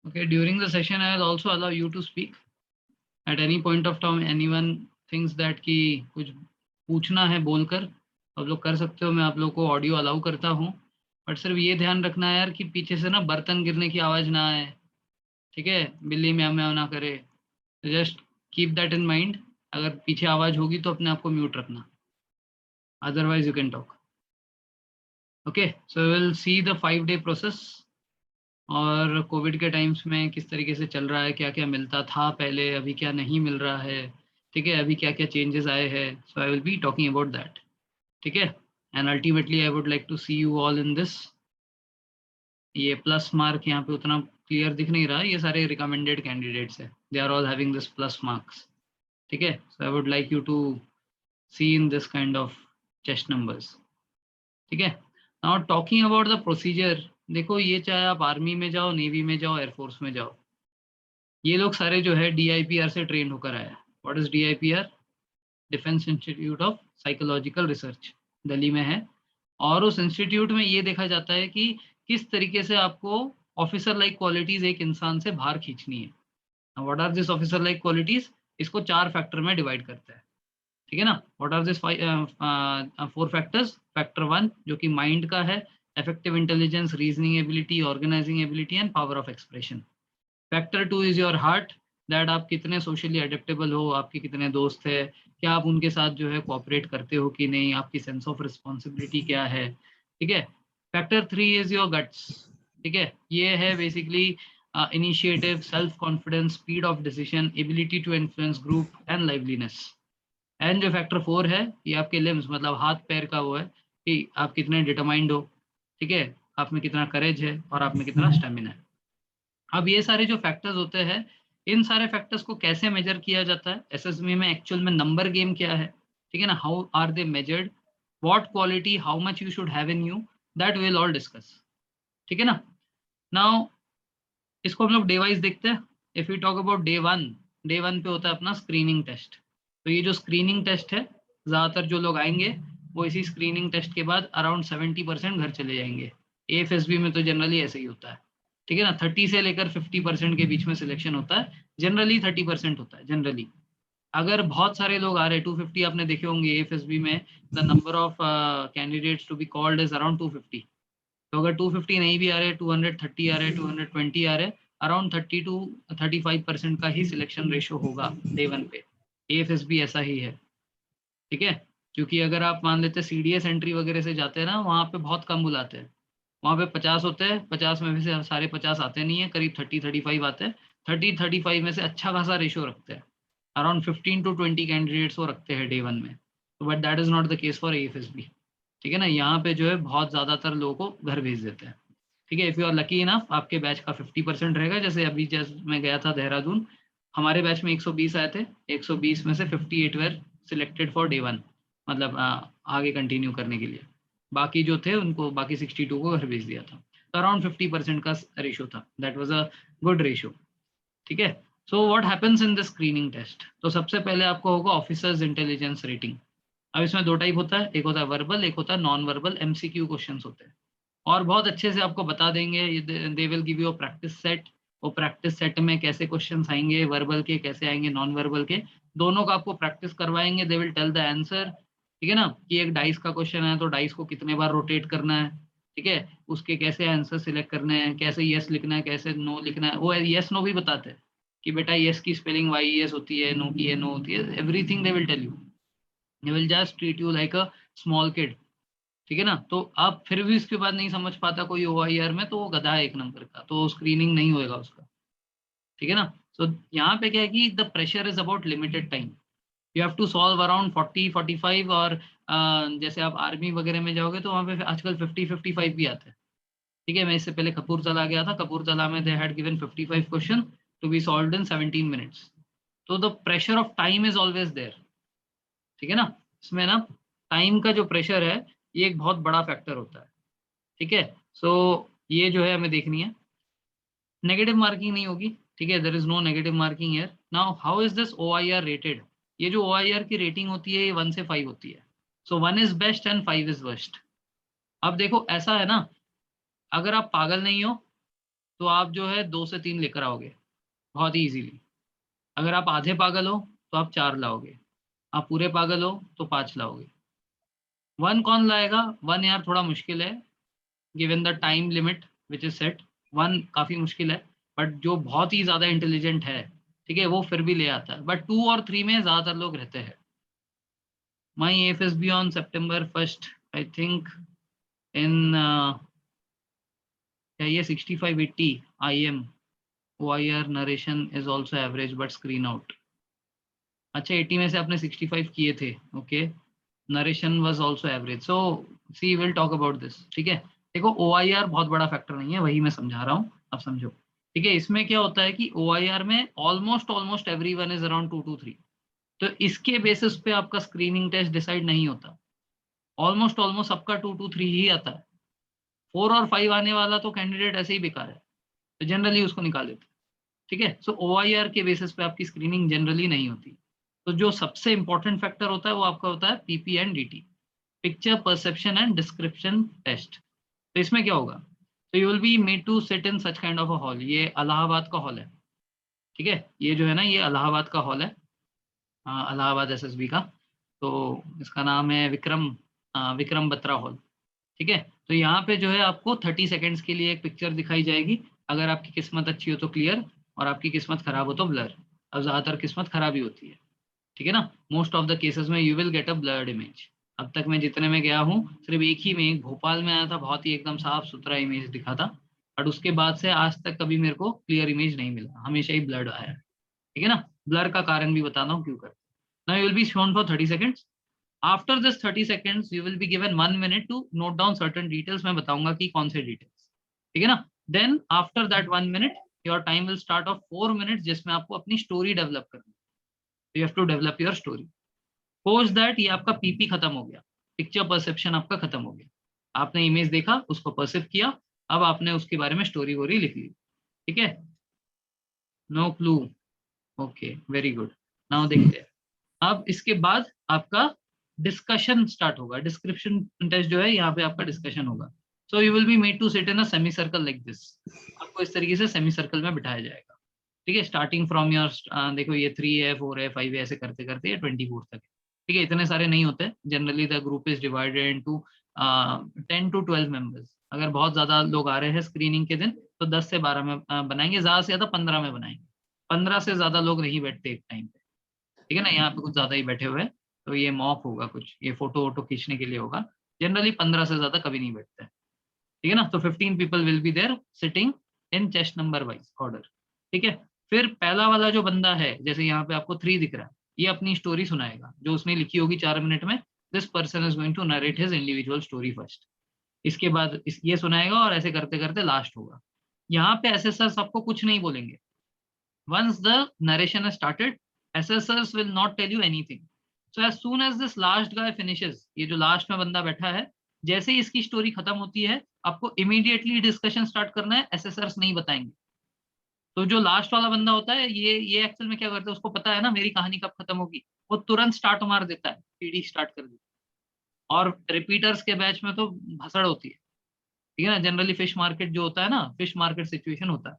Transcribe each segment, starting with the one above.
Okay, during the session, I will also allow you to speak. At any point of time, anyone thinks that कि कुछ पूछना है बोलकर, आप लोग कर सकते हो, मैं आप लोग को ऑडियो अलाउ करता हूँ। बट सिर्फ ये ध्यान रखना है यार कि पीछे से ना बर्तन गिरने की आवाज़ ना आए, ठीक है, बिल्ली म्याऊ म्याऊ ना करे। Just keep that in mind. अगर पीछे आवाज़ होगी तो अपने आप को म्यूट रखना, otherwise you can talk. Okay, so will see the 5-day process और कोविड के टाइम्स में किस तरीके से चल रहा है, क्या क्या मिलता था पहले, अभी क्या नहीं मिल रहा है, ठीक है, अभी क्या क्या चेंजेस आए हैं। So I will be talking about that, ठीक है। And ultimately I would like to see you all in this. ये प्लस मार्क यहाँ पे उतना क्लियर दिख नहीं रहा, ये सारे रिकमेंडेड कैंडिडेट्स है, they are all having this plus marks, ठीक है। So I would like you to see in this kind of chest numbers, ठीक है। Now talking about the procedure, देखो ये चाहे आप आर्मी में जाओ, नेवी में जाओ, एयरफोर्स में जाओ, ये लोग सारे जो है DIPR से ट्रेन होकर आया। What is DIPR? Defence institute of psychological research, Delhi में है। और उस इंस्टीट्यूट में ये देखा जाता है कि किस तरीके से आपको ऑफिसर लाइक क्वालिटीज एक इंसान से बाहर खींचनी है। What are this officer like qualities? इसको 4 फैक्टर में डिवाइड करता है, ठीक है ना। What are this 4 factors? Factor 1 जो कि माइंड का है, effective intelligence, reasoning ability, organising ability and power of expression. Factor 2 is your heart, that आप कितने सोशली अडेप्टेबल हो, आपके कितने दोस्त है, क्या आप उनके साथ जो है कोऑपरेट करते हो कि नहीं, आपकी सेंस ऑफ रिस्पॉन्सिबिलिटी क्या है, ठीक है। फैक्टर 3 इज योर गट्स, ठीक है, ये है basically initiative, self confidence, speed of decision, ability to influence group and liveliness. And जो फैक्टर 4 है, ये आपके लिम्स, मतलब हाथ पैर का वो है कि आप कितने डिटरमाइंड हो, ठीक है, आप में कितना करेज है और आप में कितना स्टेमिना है। अब ये सारे जो फैक्टर्स होते हैं, इन सारे फैक्टर्स को कैसे मेजर किया जाता है एसएसबी में, एक्चुअल में नंबर गेम क्या है, ठीक है ना, how are they measured, what quality, how much you should have in you, that will all discuss, ठीक है ना। नाउ इसको हम लोग डे वाइज देखते हैं। If you talk about day one पे होता है अपना स्क्रीनिंग टेस्ट। तो ये जो स्क्रीनिंग टेस्ट है, ज्यादातर जो लोग आएंगे वो इसी स्क्रीनिंग टेस्ट के बाद अराउंड 70% घर चले जाएंगे। AFSB में तो जनरली ऐसे ही होता है, ठीक है ना, 30 से लेकर 50% के बीच में सिलेक्शन होता है, जनरली 30% होता है जनरली। अगर बहुत सारे लोग आ रहे हैं, 250 आपने देखे होंगे AFSB में, the number of candidates to be called is around 250। तो अगर 250 नहीं भी आ रहे, 230 आ रहे, 220 आ रहे, अराउंड 30 to 35% का ही सिलेक्शन रेशो होगा डे वन पे। AFSB ऐसा ही है, ठीक है। क्योंकि अगर आप मान लेते CDS एंट्री वगैरह से जाते हैं ना, वहाँ पे बहुत कम बुलाते हैं, वहाँ पे 50 होते हैं, 50 में से सारे 50 आते नहीं है, करीब 30-35 आते हैं। 30-35 में से अच्छा खासा रेशो रखते हैं, अराउंड 15 to 20 कैंडिडेट्स वो रखते हैं डे वन में। तो but that is not the case for AFSB, ठीक है ना। यहाँ पे जो है बहुत ज्यादातर लोगों को घर भेज देते हैं, ठीक है। If you are lucky enough, आपके बैच का 50% रहेगा। जैसे अभी जैसे मैं गया था देहरादून, हमारे बैच में 120 आए थे, 120 में से 58 were selected for day one, मतलब आगे कंटिन्यू करने के लिए। बाकी जो थे उनको, बाकी 62 को घर भेज दिया था। तो अराउंड 50% का रेशो था, that was a good ratio, ठीक है। So what happens in the screening test? तो सबसे पहले आपको होगा ऑफिसर्स इंटेलिजेंस रेटिंग। अब इसमें 2 टाइप होता है, एक होता है वर्बल, एक होता है नॉन वर्बल, MCQ क्वेश्चंस होते हैं। और बहुत अच्छे से आपको बता देंगे, they will give you a practice set. वो प्रैक्टिस सेट में कैसे क्वेश्चंस आएंगे, वर्बल के कैसे आएंगे, नॉन वर्बल के, दोनों का आपको प्रैक्टिस करवाएंगे। They will tell the answer, ठीक है ना, कि एक डाइस का क्वेश्चन है तो डाइस को कितने बार रोटेट करना है, ठीक है, उसके कैसे आंसर सिलेक्ट करने हैं, कैसे यस लिखना है, कैसे नो लिखना है। वो यस नो भी बताते हैं कि बेटा यस की स्पेलिंग YES होती है, नो की नो होती है, everything they will tell you. They will just treat you like a small kid, ठीक है ना। तो आप फिर भी इसके बाद नहीं समझ पाता कोई OIR में, तो वो गधा है 1 नंबर का, तो स्क्रीनिंग नहीं होएगा उसका, ठीक है ना। सो यहाँ पे क्या है कि the pressure is about limited time, you have to solve around 40-45। और जैसे आप आर्मी वगैरह में जाओगे तो वहाँ पे आजकल 50-55 भी आते हैं, ठीक है। मैं इससे पहले कपूरथला गया था, कपूरथला में they had given 55 question to be solved in 17 minutes. तो the pressure of time is always there, ठीक है ना। इसमें ना टाइम का जो प्रेशर है, ये एक बहुत बड़ा फैक्टर होता है, ठीक है। सो ये जो है हमें देखनी है, नेगेटिव मार्किंग नहीं होगी, ठीक है, there is no negative marking here. Now how is this OIR rated? ये जो OIR की रेटिंग होती है, ये 1 से 5 होती है। सो 1 is best and 5 is worst. अब देखो ऐसा है ना, अगर आप पागल नहीं हो तो आप जो है 2 से 3 लेकर आओगे बहुत ही इजीली। अगर आप आधे पागल हो तो आप 4 लाओगे, आप पूरे पागल हो तो 5 लाओगे। 1 कौन लाएगा? 1 यार थोड़ा मुश्किल है, given the time limit which is set. 1 काफ़ी मुश्किल है, बट जो बहुत ही ज़्यादा इंटेलिजेंट है, ठीक है, वो फिर भी ले आता है। बट 2 और 3 में ज़्यादातर लोग रहते हैं। My FSB on September 1st, I think in ये 65-80 IM OIR narration is also average but screen out. अच्छा 80 में से आपने 65 किए थे, okay. Narration was also average, so see will talk about this, ठीक है। देखो OIR बहुत बड़ा फैक्टर नहीं है, वही मैं समझा रहा हूँ, अब समझो, ठीक है। इसमें क्या होता है कि OIR में almost everyone is around 2 to 3, तो इसके बेसिस पे आपका स्क्रीनिंग टेस्ट डिसाइड नहीं होता। ऑलमोस्ट सबका 2 to 3 ही आता है। 4 और 5 आने वाला तो कैंडिडेट ऐसे ही बेकार है, तो जनरली उसको निकाल देते हैं, ठीक है। सो OIR के बेसिस पे आपकी स्क्रीनिंग जनरली नहीं होती। तो जो सबसे इंपॉर्टेंट फैक्टर होता है वो आपका होता है PP and DT, picture perception and description test. तो इसमें क्या होगा? तो you will be made to sit in such kind of a hall. ये इलाहाबाद का हॉल है, ठीक है। ये जो है ना, ये इलाहाबाद का हॉल है, इलाहाबाद SSB का। तो इसका नाम है विक्रम बत्रा हॉल, ठीक है। तो यहाँ पे जो है आपको 30 सेकेंड्स के लिए एक पिक्चर दिखाई जाएगी। अगर आपकी किस्मत अच्छी हो तो क्लियर, और आपकी किस्मत खराब हो तो ब्लर। अब ज़्यादातर किस्मत खराब ही होती है, ठीक है ना। मोस्ट ऑफ द केसेस में you will get a blurred image. अब तक मैं जितने में गया हूँ, सिर्फ एक ही में, एक भोपाल में आया था, बहुत ही एकदम साफ सुथरा इमेज दिखा था, बट उसके बाद से आज तक कभी मेरे को क्लियर इमेज नहीं मिला, हमेशा ही ब्लर्ड आया, ठीक है ना। ब्लर का कारण भी बताता हूँ क्यों करते। Now you will be shown for 30 seconds. After this 30 seconds you will be given 1 minute to note down certain details। मैं बताऊंगा कि कौन से डिटेल्स, ठीक है ना। Then after that 1 minute your time will start of 4 minutes, जिसमें आपको अपनी स्टोरी डेवलप करनी है। You have to develop your story. Post that ये आपका PP खत्म हो गया, पिक्चर परसेप्शन आपका खत्म हो गया। आपने इमेज देखा, उसको परसिव किया, अब आपने उसके बारे में स्टोरी वोरी लिख ली, ठीक है। No clue, okay very good. Now देखते हैं। अब इसके बाद आपका डिस्कशन स्टार्ट होगा। डिस्क्रिप्शन टेस्ट जो है, यहाँ पे आपका डिस्कशन होगा। So you will be made to sit in a semi circle like this. आपको इस तरीके से सेमी सर्कल में बिठाया जाएगा, ठीक है। स्टार्टिंग फ्रॉम योर, देखो ये 3 है, 4 है, 5 है, ऐसे करते करते ये 24 तक है, ठीक है। इतने सारे नहीं होते, generally the group is divided into 10 to 12 members. अगर बहुत ज्यादा लोग आ रहे हैं स्क्रीनिंग के दिन तो 10 से 12 में बनाएंगे, ज्यादा से ज्यादा 15 में बनाएंगे। 15 से ज्यादा लोग नहीं बैठते एक टाइम पे, ठीक है ना। यहाँ पे कुछ ज्यादा ही बैठे हुए हैं, तो ये मॉक होगा, कुछ ये फोटो वोटो खींचने के लिए होगा। जनरली 15 से ज्यादा कभी नहीं बैठते, ठीक है ना। तो 15 people will be there sitting in chest number wise order, ठीक है। फिर पहला वाला जो बंदा है, जैसे यहाँ पे आपको 3 दिख रहा है, ये अपनी स्टोरी सुनाएगा जो उसने लिखी होगी 4 मिनट में। This person is going to narrate his individual story first. इसके बाद ये सुनाएगा, और ऐसे करते करते लास्ट होगा। यहाँ पे एसेसर्स आपको कुछ नहीं बोलेंगे। Once the narration is started, assessors will not tell you anything. So as soon as this last guy finishes, ये जो लास्ट में बंदा बैठा है, जैसे ही इसकी स्टोरी खत्म होती है, आपको इमीडिएटली डिस्कशन स्टार्ट करना है। एसेसर्स नहीं बताएंगे। तो जो लास्ट वाला बंदा होता है, ये एक्चुअल में क्या करता है, उसको पता है ना मेरी कहानी कब खत्म होगी, वो तुरंत स्टार्ट मार देता है, PD स्टार्ट कर देता है। और रिपीटर्स के बैच में तो भसड़ होती है, ठीक है ना। जनरली फिश मार्केट जो होता है ना, फिश मार्केट सिचुएशन होता है,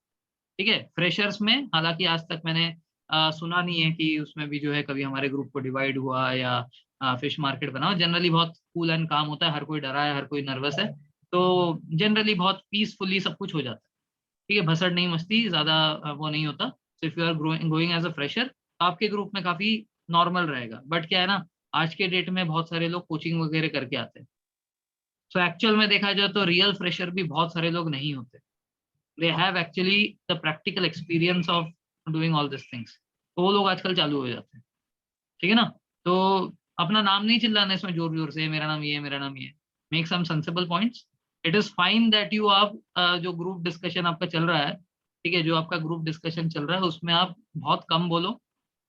ठीक है। फ्रेशर्स में हालांकि आज तक मैंने सुना नहीं है कि उसमें भी जो है कभी हमारे ग्रुप को डिवाइड हुआ या फिश मार्केट बनाओ। जनरली बहुत कूल एंड काम होता है, हर कोई डरा है, हर कोई नर्वस है, तो जनरली बहुत पीसफुली सब कुछ हो जाता है, ठीक है। भसड़ नहीं, मस्ती ज्यादा वो नहीं होता। So if you are going as a fresher, आपके ग्रुप में काफी नॉर्मल रहेगा। बट क्या है ना, आज के डेट में बहुत सारे लोग कोचिंग वगैरह करके आते हैं, सो एक्चुअल में देखा जाए तो रियल फ्रेशर भी बहुत सारे लोग नहीं होते। They have actually the practical experience of doing all this things, तो वो लोग आजकल चालू हो जाते हैं, ठीक है ना। तो अपना नाम नहीं चिल्लाना इसमें जोर जोर से, मेरा नाम ये है, मेरा नाम ये है। Make some sensible points. It is fine that you आप जो ग्रुप डिस्कशन आपका चल रहा है, ठीक है, जो आपका ग्रुप डिस्कशन चल रहा है उसमें आप बहुत कम बोलो,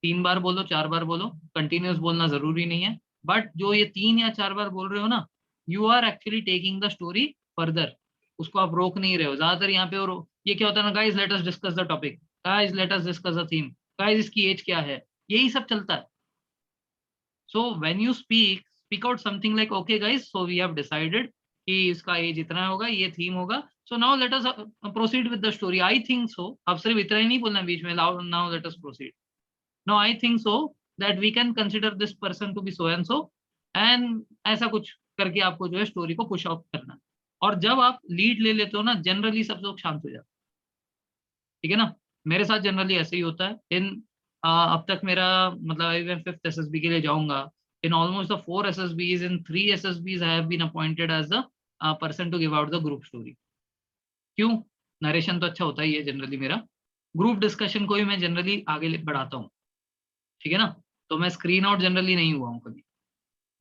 3 बार बोलो, 4 बार बोलो। कंटिन्यूस बोलना जरूरी नहीं है, बट जो ये 3 या 4 बार बोल रहे हो ना, you are actually taking the story further. उसको आप रोक नहीं रहे हो ज्यादातर यहाँ पे। और ये क्या होता है ना, guys let us discuss the topic, guys let us discuss the theme, guys इसकी एज क्या है, यही सब चलता है। So when you speak out something like, okay guys, so we have decided कि इसका एज इतना होगा, ये थीम होगा, so now let us proceed with the story. I think so, अब सिर्फ इतना ही नहीं बोलना बीच में, now let us proceed. Now I think so that we can consider this person to be so and so, and ऐसा कुछ करके आपको जो है स्टोरी को पुश ऑफ करना। और जब आप लीड ले लेते हो ना, जनरली सब लोग शांत हो जाते हैं, ठीक है ना। मेरे साथ जनरली ऐसे ही होता है। अब तक मेरा मतलब अभी मैं 5th एसएसबी के लिए जाऊंगा। In almost the 4 SSBs, in 3 SSBs I have been appointed as the person to give out the group story. क्यों? नरेशन तो अच्छा होता ही है जनरली मेरा, ग्रुप डिस्कशन को भी मैं जनरली आगे बढ़ाता हूँ, ठीक है ना। तो मैं स्क्रीन आउट जनरली नहीं हुआ हूँ कभी,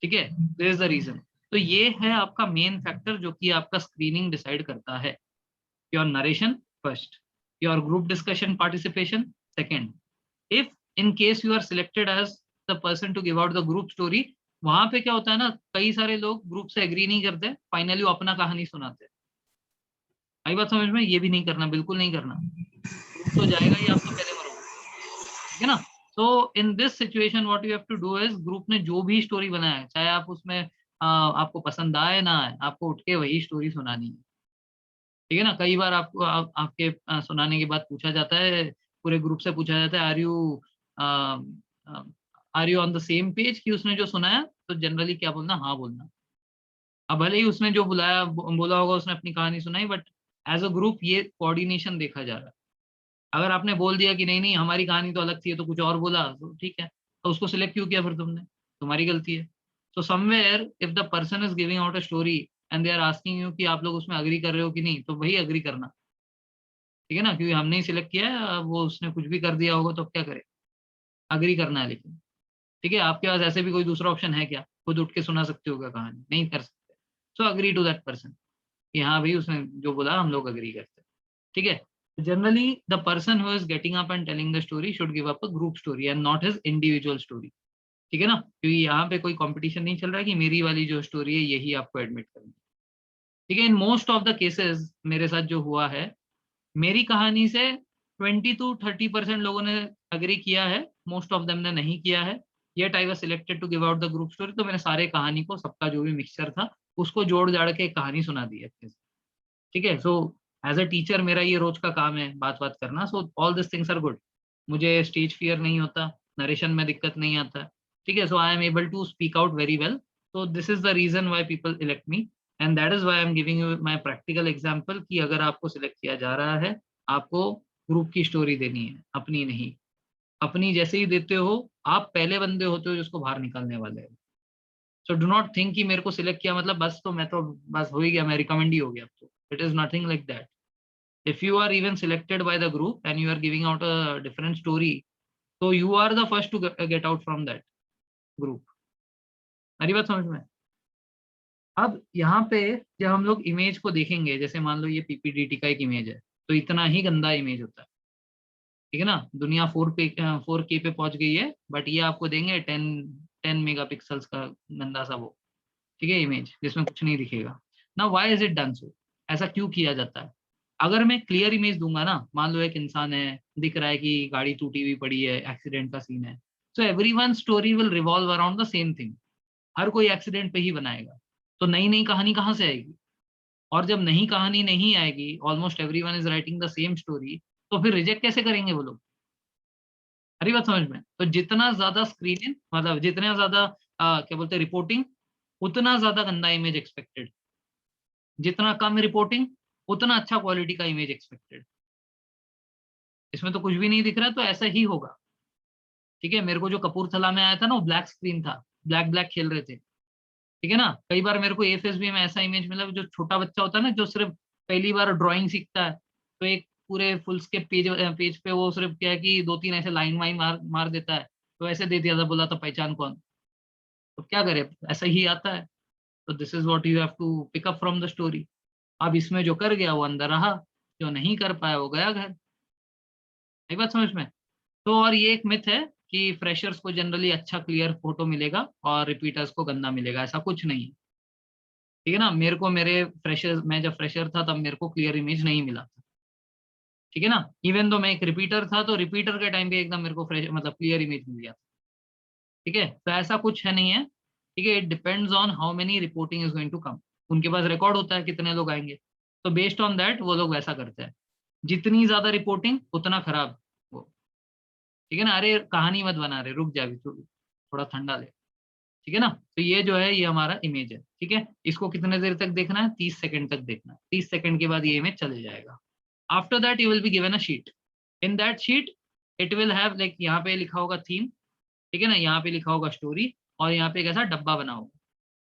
ठीक है। This is the reason. तो ये है आपका मेन फैक्टर जो कि आपका स्क्रीनिंग डिसाइड करता है। Your narration first, your group discussion participation second. If in case you are selected as the person to give out the group story, वहां पे क्या होता है ना, कई सारे लोग ग्रुप से एग्री नहीं करते, फाइनली वो अपना कहानी सुनाते हैं। आई बात समझ में? ये भी नहीं करना, बिल्कुल नहीं करना। ग्रुप तो जाएगा ही, आप तो पहले मरोगे, ठीक है ना। So in this situation what you have to do is, group ने जो भी स्टोरी बनाया है, चाहे आप उसमें आपको पसंद आए ना आए, आपको उठ के वही स्टोरी सुनानी है, ठीक है ना। कई बार आपको आपके सुनाने के बाद पूछा जाता है, पूरे ग्रुप से पूछा जाता है, are you on the same page, कि उसने जो सुनाया, तो जनरली क्या बोलना, हाँ बोलना। अब भले ही उसने जो बुलाया बोला होगा, उसने अपनी कहानी सुनाई, बट एज अ ग्रुप ये कोऑर्डिनेशन देखा जा रहा है। अगर आपने बोल दिया कि नहीं नहीं हमारी कहानी तो अलग थी, तो कुछ और बोला, तो ठीक है, तो उसको सिलेक्ट क्यों किया फिर तुमने? तुम्हारी गलती है। So somewhere if the person is giving out a story and they are asking you कि आप लोग उसमें अग्री कर रहे हो कि नहीं, तो वही अग्री करना, ठीक है ना, क्योंकि हमने ही सिलेक्ट किया है। वो उसने कुछ भी कर दिया होगा तो क्या करे, अग्री करना है। लेकिन ठीक है, आपके पास ऐसे भी कोई दूसरा ऑप्शन है क्या? खुद उठ के सुना सकते हो क्या कहानी? नहीं कर सकते। सो अग्री टू दैट पर्सन कि हाँ भाई उसने जो बोला हम लोग अग्री करते हैं, ठीक है। Generally the person who is getting up and telling the story should give up a group story and not his individual story, ठीक है ना, क्योंकि यहाँ पे कोई कंपटीशन नहीं चल रहा है कि मेरी वाली जो स्टोरी है यही आपको एडमिट करनी है, ठीक है। In most of the cases मेरे साथ जो हुआ है, मेरी कहानी से 20 to 30% लोगों ने अग्री किया है, मोस्ट ऑफ देम ने नहीं किया है। Yet I was selected to give out the group story, तो मैंने सारे कहानी को, सबका जो भी मिक्सचर था उसको जोड़ जाड़ के एक कहानी सुना दी है अच्छे से, ठीक है। सो एज अ टीचर मेरा ये रोज का काम है, बात बात करना। So all this things are good. मुझे स्टेज फियर नहीं होता, नरेशन में दिक्कत नहीं आता, ठीक है। So I am able to speak out very well. So this is the reason why people elect me, and that is why I am giving you my practical example कि अगर आपको सिलेक्ट किया जा रहा है, आपको ग्रुप की story देनी है, अपनी नहीं। अपनी जैसे ही देते हो, आप पहले बंदे होते हो जिसको बाहर निकालने वाले हो। सो डू नॉट थिंक कि मेरे को सिलेक्ट किया मतलब बस, तो मैं तो बस हो ही गया, मैं रिकमेंड ही हो गया। अब तो it is nothing like that. if you are even selected by the group and you are giving out a different story, so you are the first to get out from that group। मेरी बात समझ में? अब यहाँ पे जब हम लोग इमेज को देखेंगे, जैसे मान लो ये पीपीडीटी का एक इमेज है, तो इतना ही गंदा इमेज होता है, ठीक है ना। दुनिया 4K पे पहुंच गई है, बट ये आपको देंगे 10 मेगापिक्सल्स का गंदा सा वो, ठीक है, इमेज जिसमें कुछ नहीं दिखेगा ना। Why is it done so? ऐसा क्यों किया जाता है? अगर मैं क्लियर इमेज दूंगा ना, मान लो एक इंसान है, दिख रहा है कि गाड़ी टूटी हुई पड़ी है, एक्सीडेंट का सीन है, so everyone story will revolve around the same thing. हर कोई एक्सीडेंट पे ही बनाएगा, तो नई नई कहानी कहाँ से आएगी? और जब नई कहानी नहीं आएगी, almost everyone is writing the same story, तो फिर रिजेक्ट कैसे करेंगे वो लोग? हरी बात समझ में? तो जितना ज्यादा स्क्रीनिंग, मतलब जितना ज्यादा क्या बोलते हैं, रिपोर्टिंग, उतना ज्यादा गंदा इमेज एक्सपेक्टेड। जितना कम रिपोर्टिंग, उतना अच्छा क्वालिटी का इमेज एक्सपेक्टेड। इसमें तो कुछ भी नहीं दिख रहा, तो ऐसा ही होगा, ठीक है। मेरे को जो कपूरथला में आया था ना, वो ब्लैक स्क्रीन था, ब्लैक ब्लैक खेल रहे थे, ठीक है ना। कई बार मेरे को एफएसबी में ऐसा इमेज मिला, जो छोटा बच्चा होता है ना, जो सिर्फ पहली बार ड्राइंग सीखता है, तो एक पूरे फुल स्केप पेज पे वो सिर्फ क्या है कि 2-3 ऐसे लाइन वाइन मार मार देता है, तो ऐसे दे दिया था, बोला था पहचान कौन। तो क्या करे, ऐसा ही आता है। तो this is what you have to pick up from the story. अब इसमें जो कर गया वो अंदर रहा, जो नहीं कर पाया वो गया घर। एक बात समझ में? तो और ये एक मिथ है कि फ्रेशर्स को जनरली अच्छा क्लियर फोटो मिलेगा और रिपीटर्स को गंदा मिलेगा, ऐसा कुछ नहीं है, ठीक है ना। मेरे को मेरे फ्रेशर, मैं जब फ्रेशर था तब मेरे को क्लियर इमेज नहीं मिला था, ठीक है ना। इवन तो मैं एक रिपीटर था, तो रिपीटर के टाइम पे एकदम मेरे को फ्रेश मतलब क्लियर इमेज मिल गया था, ठीक है। तो ऐसा कुछ है नहीं है, ठीक है। It depends on how many reporting is going to come. उनके पास रिकॉर्ड होता है कितने लोग आएंगे, तो बेस्ड ऑन दैट वो लोग वैसा करते हैं, जितनी ज्यादा रिपोर्टिंग उतना खराब वो, ठीक है ना। अरे कहानी मत बना रहे, रुक जा अभी थोड़ा ठंडा ले, ठीक है ना। तो ये जो है ये हमारा इमेज है, ठीक है। इसको कितने देर तक देखना है, 30 सेकंड तक देखना है। 30 सेकंड के बाद ये इमेज चले जाएगा। After that you will be given a sheet. In that sheet it will have like, यहाँ पे लिखा होगा थीम, ठीक है ना, यहाँ पे लिखा होगा स्टोरी, और यहाँ पे एक ऐसा डब्बा बना होगा।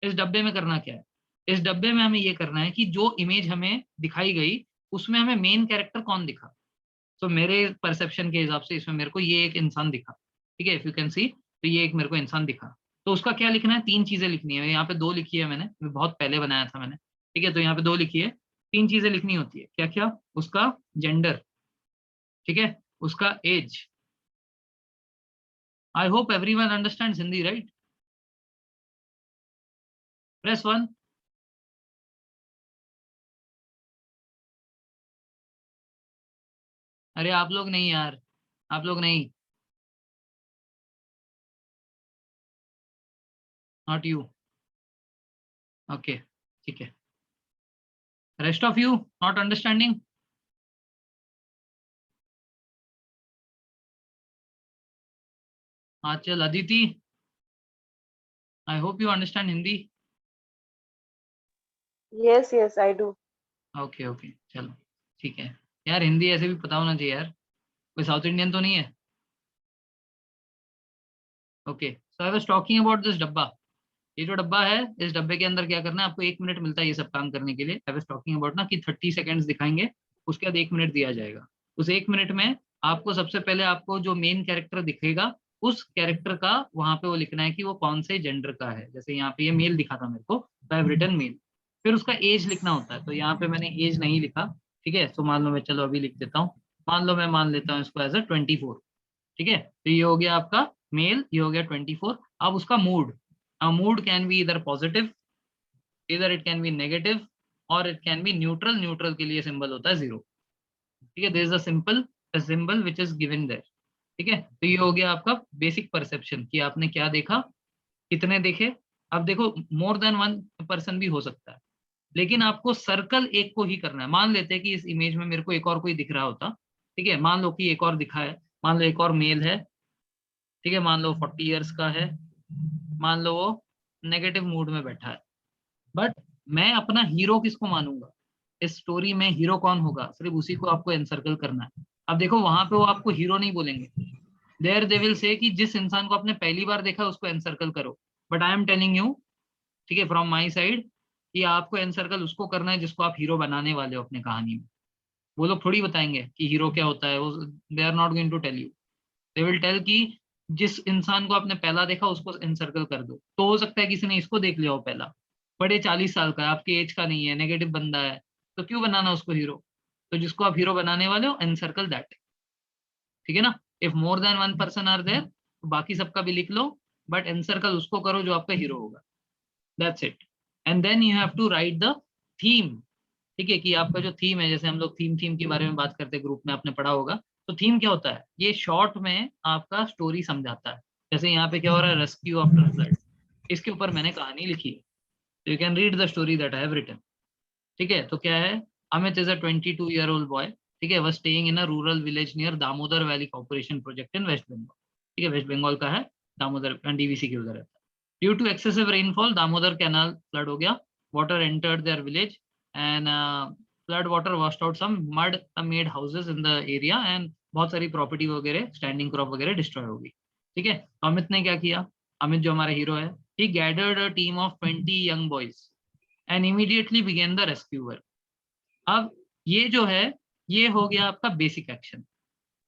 इस डब्बे में करना क्या है, इस डब्बे में हमें ये करना है कि जो इमेज हमें दिखाई गई उसमें हमें मेन कैरेक्टर कौन दिखा। तो मेरे परसेप्शन के हिसाब से इसमें मेरे को ये एक इंसान दिखा, ठीक है, इफ यू कैन सी, तो ये एक मेरे को इंसान दिखा। तो उसका क्या लिखना है, 3 चीजें लिखनी है। यहाँ पे 2 लिखी है मैंने, बहुत पहले बनाया था मैंने, ठीक है। तो यहाँ पे 2 लिखी है, 3 चीजें लिखनी होती है। क्या क्या, उसका जेंडर, ठीक है, उसका age. I hope everyone understands Hindi, right? Press 1। अरे आप लोग नहीं यार, आप लोग नहीं, नॉट यू। ओके, ठीक है। Rest of you not understanding. हाँ चल अदिति, आई hope you understand Hindi. Yes, yes, I do. Okay okay चलो, ठीक है। यार हिंदी ऐसे भी पता होना चाहिए यार, कोई साउथ इंडियन तो नहीं है। Okay, so I was talking about this डब्बा। ये जो डब्बा है, इस डब्बे के अंदर क्या करना है, आपको 1 मिनट मिलता है ये सब काम करने के लिए। आई वाज टॉकिंग अबाउट ना कि 30 सेकेंड्स दिखाएंगे, उसके बाद 1 मिनट दिया जाएगा। उस 1 मिनट में आपको सबसे पहले आपको जो मेन कैरेक्टर दिखेगा, उस कैरेक्टर का वहां पे वो लिखना है कि वो कौन से जेंडर का है। जैसे यहाँ पे ये मेल दिखा था मेरे को, तो आई हैव रिटन मेल। फिर उसका एज लिखना होता है, तो यहाँ पे मैंने एज नहीं लिखा, ठीक है। तो मान लो मैं, चलो अभी लिख देता हूँ, मान लो मैं मान लेता हूँ इसको एज अ 24, ठीक है। तो ये हो गया आपका मेल, ये हो गया 24। अब उसका मूड, मूड कैन बी इधर पॉजिटिव, इधर इट कैन बी नेगेटिव, और it can be neutral. Neutral के लिए सिंबल होता है 0, ठीक है। This is a symbol which is given there, ठीक है। तो ये हो गया आपका बेसिक परसेप्शन कि आपने क्या देखा, कितने देखे। अब देखो मोर देन वन पर्सन भी हो सकता है, लेकिन आपको सर्कल एक को ही करना है। मान लेते हैं कि इस इमेज में मेरे को एक और कोई दिख रहा होता, ठीक है। मान लो कि एक और दिखा है, मान लो एक और मेल है, ठीक है, मान लो 40 ईयर्स का है, मान लो वो नेगेटिव मूड में बैठा है। बट मैं अपना हीरो किसको मानूंगा, इस स्टोरी में हीरो कौन होगा, सिर्फ उसी को आपको एनसर्कल करना है। अब देखो वहां पे वो आपको हीरो नहीं बोलेंगे, देयर दे विल से कि जिस इंसान को आपने पहली बार देखा उसको एनसर्कल करो। But I am telling you, ठीक है, फ्रॉम माई साइड, कि आपको एनसर्कल उसको करना है जिसको आप हीरो बनाने वाले हो अपने कहानी में। वो लोग थोड़ी बताएंगे कि हीरो क्या होता है, वो they are not going to tell you. They will tell कि जिस इंसान को आपने पहला देखा उसको एनसर्कल कर दो। तो हो सकता है किसी ने इसको देख लिया हो पहला, बड़े 40 साल का है, आपकी एज का नहीं है, नेगेटिव बंदा है, तो क्यों बनाना उसको हीरो। तो जिसको आप हीरो बनाने वाले हो, एनसर्कल दैट, ठीक है ना। If more than one person are there, तो बाकी सबका भी लिख लो, बट एनसर्कल उसको करो जो आपका हीरो होगा। That's it. And then you have to write the theme, ठीक है, कि आपका जो थीम है, जैसे हम लोग थीम के बारे में बात करते हैं ग्रुप में, आपने पढ़ा होगा। तो थीम क्या होता है, ये शॉर्ट में आपका स्टोरी समझाता है। जैसे यहाँ पे क्या हो रहा है, रेस्क्यू आफ्टर फ्लड, इसके ऊपर मैंने कहानी लिखी है। तो you can read the story that I have written, ठीक है। तो क्या है, Amit is a 22-year-old boy, ठीक है, वह staying in a rural village near Damodar Valley Corporation project in West Bengal, ठीक है, वेस्ट बंगाल का है, दामोदर डीवीसी के उधर रहता है। Due to excessive rainfall Damodar canal flood हो गया, water entered there village, and flood water washed out some mud made houses in the area, and बहुत सारी प्रॉपर्टी वगैरह, स्टैंडिंग क्रॉप वगैरह डिस्ट्रॉय हो गई, ठीक है। तो अमित ने क्या किया, अमित जो हमारा हीरो है, he gathered a team of 20 young boys and immediately began the rescue work. अब ये जो है, ये हो गया आपका basic action.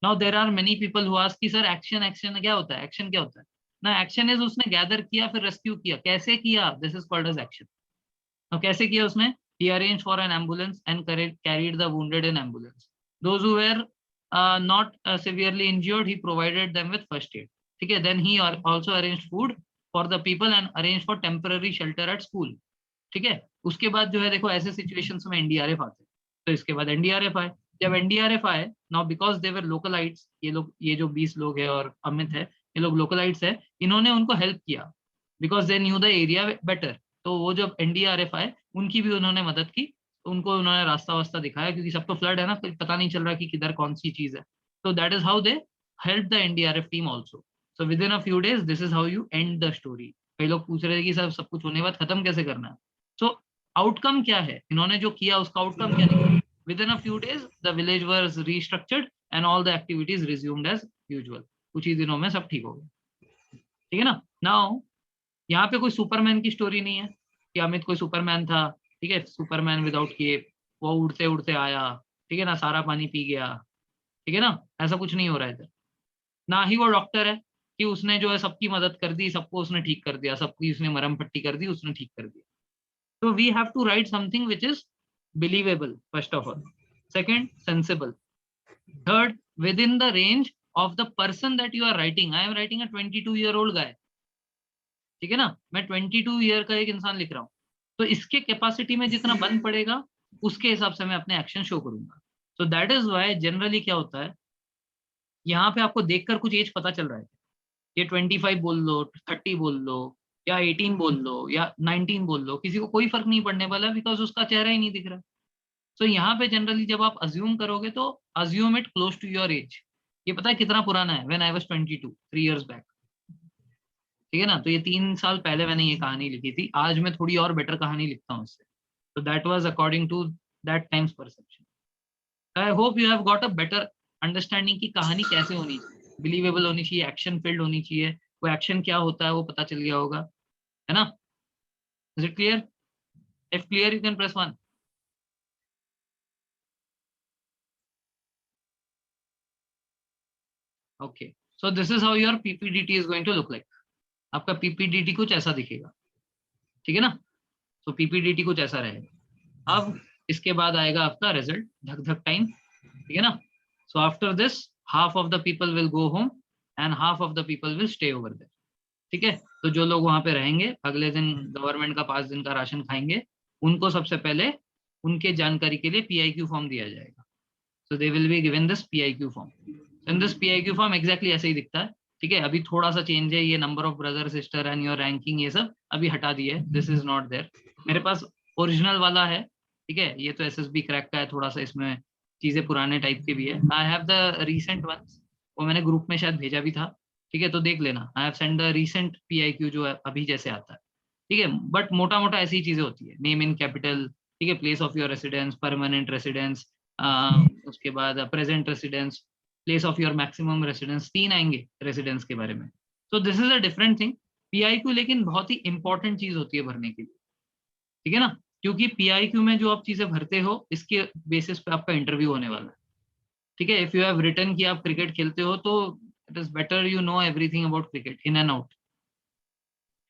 Now there are many people who ask कि सर एक्शन, एक्शन क्या होता है, एक्शन क्या होता है ना। एक्शन इज उसने गैदर किया फिर रेस्क्यू किया, कैसे किया, this is called as action. अब कैसे किया उसने, he arranged for an ambulance and carried the wounded in ambulance. Those who were not severely injured, he provided them with first aid, ठीक है। then he also arranged food for the people and arranged for temporary shelter at school, ठीक है। उसके बाद जो है देखो, ऐसे सिचुएशंस में एनडीआरएफ आते हैं। तो इसके बाद एनडीआरएफ आए, जब एनडीआरएफ आए, now because they were localites, ये लोग, ये जो 20 लोग है और अमित है, ये लोग लोकलाइट्स है, इन्होंने उनको हेल्प किया because they knew the area better. तो वो जब एनडीआरएफ आए, उनकी भी उन्होंने मदद की, उनको उन्होंने रास्ता वास्ता दिखाया, क्योंकि सब तो फ्लड है ना, तो पता नहीं चल रहा कि किधर कौन सी चीज है. तो that is how they help the NDRF team also. So with in a few days this is how you and the story. कई लोग पूछ रहे थे कि सब कुछ होने के बाद खत्म कैसे करना है. सो आउटकम क्या है, इन्होंने जो किया उसका आउटकम क्या निकला. Within a few days the village was restructured and all the activities resumed as usual. कुछ ही दिनों में सब ठीक हो गया. ठीक है ना. नाउ यहाँ पे कोई सुपरमैन की स्टोरी नहीं है कि अमित कोई सुपरमैन था. ठीक है, सुपरमैन विदाउट केप, वो उड़ते उड़ते आया, ठीक है ना, सारा पानी पी गया. ठीक है ना, ऐसा कुछ नहीं हो रहा है इधर. ना ही वो डॉक्टर है कि उसने जो है सबकी मदद कर दी, सबको उसने ठीक कर दिया, सबकी उसने मरहम पट्टी कर दी, उसने ठीक कर दिया. तो we have to write something which is believable first of all. Second, sensible. Third, within the range of the person that you are writing. I am writing a 22-year-old guy. ठीक है ना, मैं 22 year का एक इंसान लिख रहा हूँ. तो इसके कैपेसिटी में जितना बन पड़ेगा उसके हिसाब से मैं अपने एक्शन शो करूंगा. So that is why generally क्या होता है, यहाँ पे आपको देखकर कुछ एज पता चल रहा है. ये 25 बोल लो, 30 बोल लो, या 18 बोल लो, या 19 बोल लो, किसी को कोई फर्क नहीं पड़ने वाला, बिकॉज उसका चेहरा ही नहीं दिख रहा. सो यहाँ पे जनरली जब आप अज्यूम करोगे तो assume it close to your age. ये पता है कितना पुराना है, when I was 22, 3 years back. ठीक है ना, तो ये 3 साल पहले मैंने ये कहानी लिखी थी. आज मैं थोड़ी और बेटर कहानी लिखता हूँ इससे. तो that was according to that time's perception. I hope you have got a better understanding की कहानी कैसे होनी चाहिए. बिलीवेबल होनी चाहिए, एक्शन फील्ड होनी चाहिए, वो एक्शन क्या होता है वो पता चल गया होगा, है ना. Is it clear? If clear you can press 1. Okay, so this is how your PPDT is going to look like. आपका पीपीडीटी कुछ ऐसा दिखेगा. ठीक है ना. तो पीपीडीटी कुछ ऐसा रहेगा. अब इसके बाद आएगा आपका रिजल्ट, धक धक टाइम. ठीक है ना. So after this half of the people will go home and half of the people will stay over there. ठीक है, तो जो लोग वहां पे रहेंगे अगले दिन गवर्नमेंट का 5 दिन का राशन खाएंगे, उनको सबसे पहले उनके जानकारी के लिए पीआईक्यू फॉर्म दिया जाएगा. So they will be given this PIQ form. In this PIQ form exactly ऐसे ही दिखता है. ठीक है, अभी थोड़ा सा चेंज है, ये number of brother sister and your ranking ये सब अभी हटा दिए. This is not there. मेरे पास ओरिजिनल वाला है. ठीक है, ये तो एसएसबी क्रैक का है, थोड़ा सा इसमें चीजें पुराने टाइप के भी है. I have the recent ones, वो मैंने ग्रुप में शायद भेजा भी था. ठीक है, तो देख लेना. I have send the recent PIQ जो है अभी जैसे आता है. ठीक है, बट मोटा मोटा ऐसी ही चीजें होती है. नेम इन कैपिटल, ठीक है, place of your residence, permanent residence, उसके बाद present residence, place of your maximum residence, 3 आएंगे रेसिडेंस के बारे में. तो this is a different thing. PIQ लेकिन बहुत ही इंपॉर्टेंट चीज होती है भरने के लिए. ठीक है ना, क्योंकि पीआईक्यू में जो आप चीजें भरते हो इसके बेसिस पे आपका इंटरव्यू होने वाला है. ठीक है, इफ यू हैव रिटन कि आप क्रिकेट खेलते हो तो it is better you know everything about cricket in and out.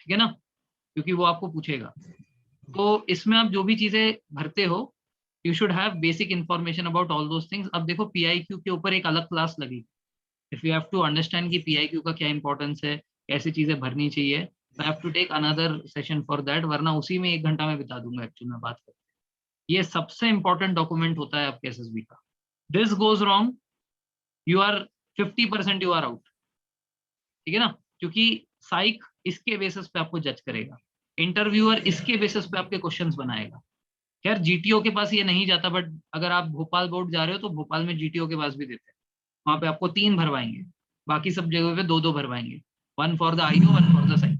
ठीक है ना, क्योंकि वो आपको पूछेगा. तो इसमें आप जो भी चीजें भरते हो you should have basic information about all those things. अब देखो पीआईक्यू के ऊपर एक अलग क्लास लगी. If you have to understand कि पीआईक्यू का क्या इंपॉर्टेंस है, कैसी चीजें भरनी चाहिए, I have to take another session for that, वरना उसी में 1 घंटा मैं बिता दूंगा एक्चुअली में बात करते. ये सबसे इंपॉर्टेंट डॉक्यूमेंट होता है आपके एसएसबी का. This goes wrong, you are 50% you are out. ठीक है ना, क्योंकि साइक इसके बेसिस पे आपको जज करेगा, इंटरव्यूअर इसके बेसिस पे आपके क्वेश्चंस बनाएगा. खैर जीटीओ के पास ये नहीं जाता, बट अगर आप भोपाल बोर्ड जा रहे हो तो भोपाल में जीटीओ के पास भी देते हैं. वहां पे आपको 3 भरवाएंगे, बाकी सब जगह पे 2-2 भरवाएंगे. 1 for the IO, 1 for the site.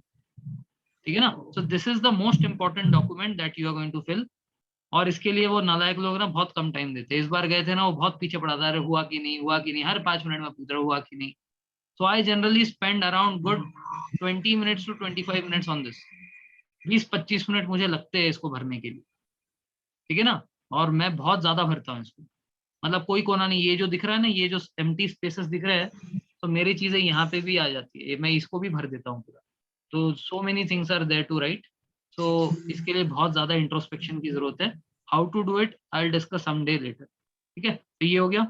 ठीक है ना. So this is the most important document that you are going to fill. और इसके लिए वो नालायक लोग ना बहुत कम टाइम देते हैं. इस बार गए थे ना, वो बहुत पीछे पड़ा था, अरे हुआ कि नहीं, हुआ कि नहीं, हर 5 मिनट में पूछ रहा हुआ कि नहीं. So I generally spend around good 20 minutes to 25 minutes on this. 20-25 minute मुझे लगते हैं इसको भरने के लिए. ठीक है ना, और मैं बहुत ज्यादा भरता हूँ इसको. मतलब कोई कोना नहीं, ये जो दिख रहा है ना, ये जो एम्प्टी स्पेसेस दिख रहे हैं, तो मेरी चीजें यहाँ पे भी आ जाती है, मैं इसको भी भर देता हूँ पूरा. तो so many things are there to write. सो इसके लिए बहुत ज्यादा इंट्रोस्पेक्शन की जरूरत है. How to do it I will discuss some day later. ठीक है, तो ये हो गया.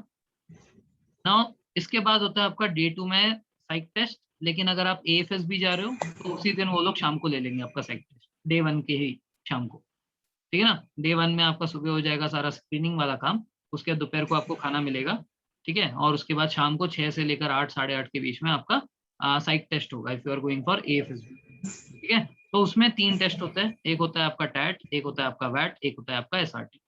नाउ इसके बाद होता है आपका डे 2 में साइक टेस्ट. लेकिन अगर आप एएफएस भी जा रहे हो तो उसी दिन वो लोग शाम को ले लेंगे आपका साइक टेस्ट, डे 1 के ही शाम को. ठीक है ना, डे 1 में आपका सुबह हो जाएगा सारा स्क्रीनिंग वाला काम. उसके बाद दोपहर को आपको खाना मिलेगा. ठीक है, और उसके बाद शाम को 6 से लेकर 8, 8:30 के बीच में आपका साइक टेस्ट होगा if you are going for AFSB. ठीक है, तो उसमें 3 टेस्ट होते हैं. एक होता है आपका टैट, एक होता है आपका वैट, एक होता है आपका एसआरटी.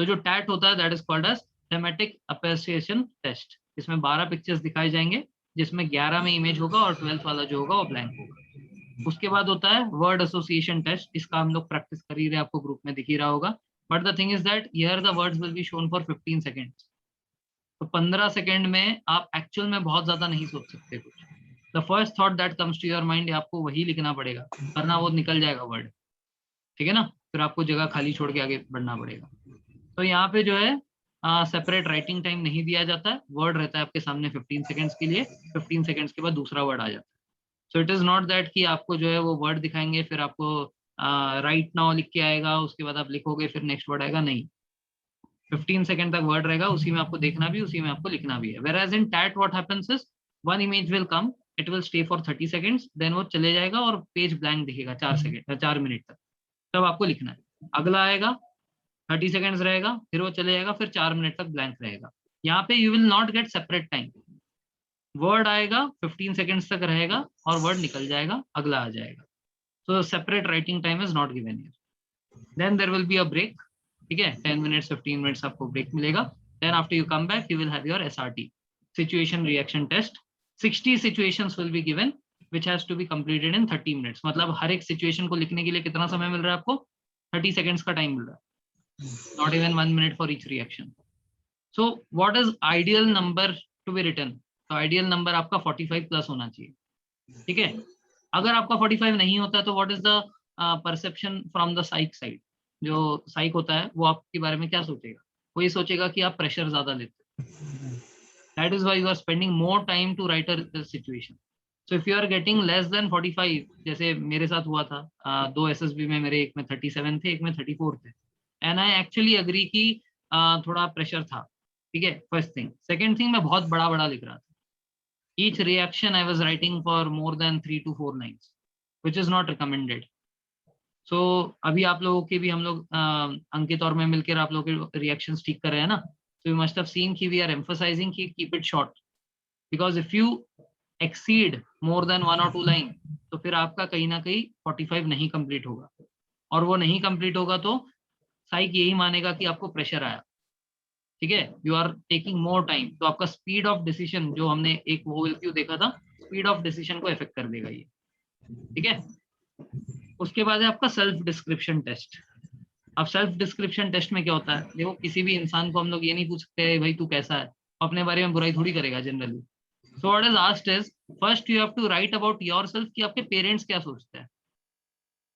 तो जो टैट होता है that is called as thematic appreciation test. इसमें 12 पिक्चर्स दिखाए जाएंगे, जिसमें 11 में इमेज होगा और 12th वाला जो होगा वो ब्लैंक होगा। उसके बाद होता है वर्ड एसोसिएशन टेस्ट। इसका हम लोग प्रैक्टिस कर ही रहे, आपको ग्रुप में दिख ही रहा होगा। But the thing is that here the words will be shown for 15 seconds. तो 15 सेकेंड में आप एक्चुअल में बहुत ज्यादा नहीं सोच सकते कुछ। The first thought that comes to your mind आपको वही लिखना पड़ेगा, वरना वो निकल जाएगा वर्ड, ठीक है ना। फिर आपको जगह खाली छोड़ के आगे बढ़ना पड़ेगा। तो यहाँ पे जो है सेपरेट राइटिंग टाइम नहीं दिया जाता है। वर्ड रहता है आपके सामने 15 सेकेंड्स के लिए, 15 सेकेंड्स के बाद दूसरा वर्ड आ जाता है। So it is not that कि आपको जो है वो वर्ड दिखाएंगे फिर आपको राइट नाउ लिख के आएगा, उसके बाद आप लिखोगे फिर नेक्स्ट वर्ड आएगा, नहीं। 15 सेकंड तक वर्ड रहेगा, उसी में आपको देखना भी, उसी में आपको लिखना भी है। Whereas in TAT what happens is one image will come, it will stay for 30 seconds, then वो चले जाएगा और पेज ब्लैंक दिखेगा 4 मिनट तक, तब आपको लिखना है। अगला आएगा 30 सेकेंड्स रहेगा, फिर वो चले जाएगा, फिर 4 मिनट तक ब्लैंक रहेगा। यहाँ पे you will not gate separate time. Word आएगा 15 सेकेंड्स तक रहेगा और वर्ड निकल जाएगा, अगला आ जाएगा। So separate writing time is not given here. Then there will be a break, ठीक है, 10 मिनट्स 15 मिनट्स आपको ब्रेक मिलेगा। Then after you come back you will have your SRT, situation reaction test. 60 situations will be given which has to be completed in 30 minutes. मतलब हर एक situation को लिखने के लिए कितना समय मिल रहा है आपको? 30 सेकंड्स का टाइम मिल रहा है, not even 1 minute for each reaction. So what is ideal number to be written? तो आइडियल नंबर आपका 45 प्लस होना चाहिए, ठीक है। अगर आपका 45 नहीं होता तो what is the perception from the psych side? जो साइक होता है वो आपके बारे में क्या सोचेगा? वो ये सोचेगा कि आप प्रेशर ज्यादा लेते हैं। That is why you are spending more time to write a situation. So if you are getting less than 45, जैसे मेरे साथ हुआ था, 2 SSB में मेरे, एक में 37 थे, एक में 34 थे, एंड आई एक्चुअली अग्री कि थोड़ा प्रेशर था, ठीक है। First thing. सेकेंड थिंग, मैं बहुत बड़ा बड़ा लिख रहा था। Each reaction I was writing for more than 3 to 4 lines, which is not recommended. So अभी आप लोगों के भी, हम लोग अंकित और मैं मिलकर आप लोगों के रिएक्शंस ठीक कर रहे हैं ना। So you must have seen कि we are emphasizing कि keep it short, because if you exceed more than 1 or 2 line, तो फिर आपका कहीं ना कहीं 45 नहीं कंप्लीट होगा, और वो नहीं कंप्लीट होगा तो साइक यही मानेगा कि आपको प्रेशर आया, ठीक है। You are taking more time, तो आपका स्पीड ऑफ डिसीजन, जो हमने एक वो क्यों देखा था, स्पीड ऑफ डिसीजन को इफेक्ट कर देगा ये, ठीक है। उसके बाद है आपका सेल्फ डिस्क्रिप्शन टेस्ट। अब सेल्फ डिस्क्रिप्शन टेस्ट में क्या होता है? देखो, किसी भी इंसान को हम लोग ये नहीं पूछ सकते भाई तू कैसा है, अपने बारे में बुराई थोड़ी करेगा generally. So what is asked is, first you have to write about yourself कि आपके पेरेंट्स क्या सोचते हैं,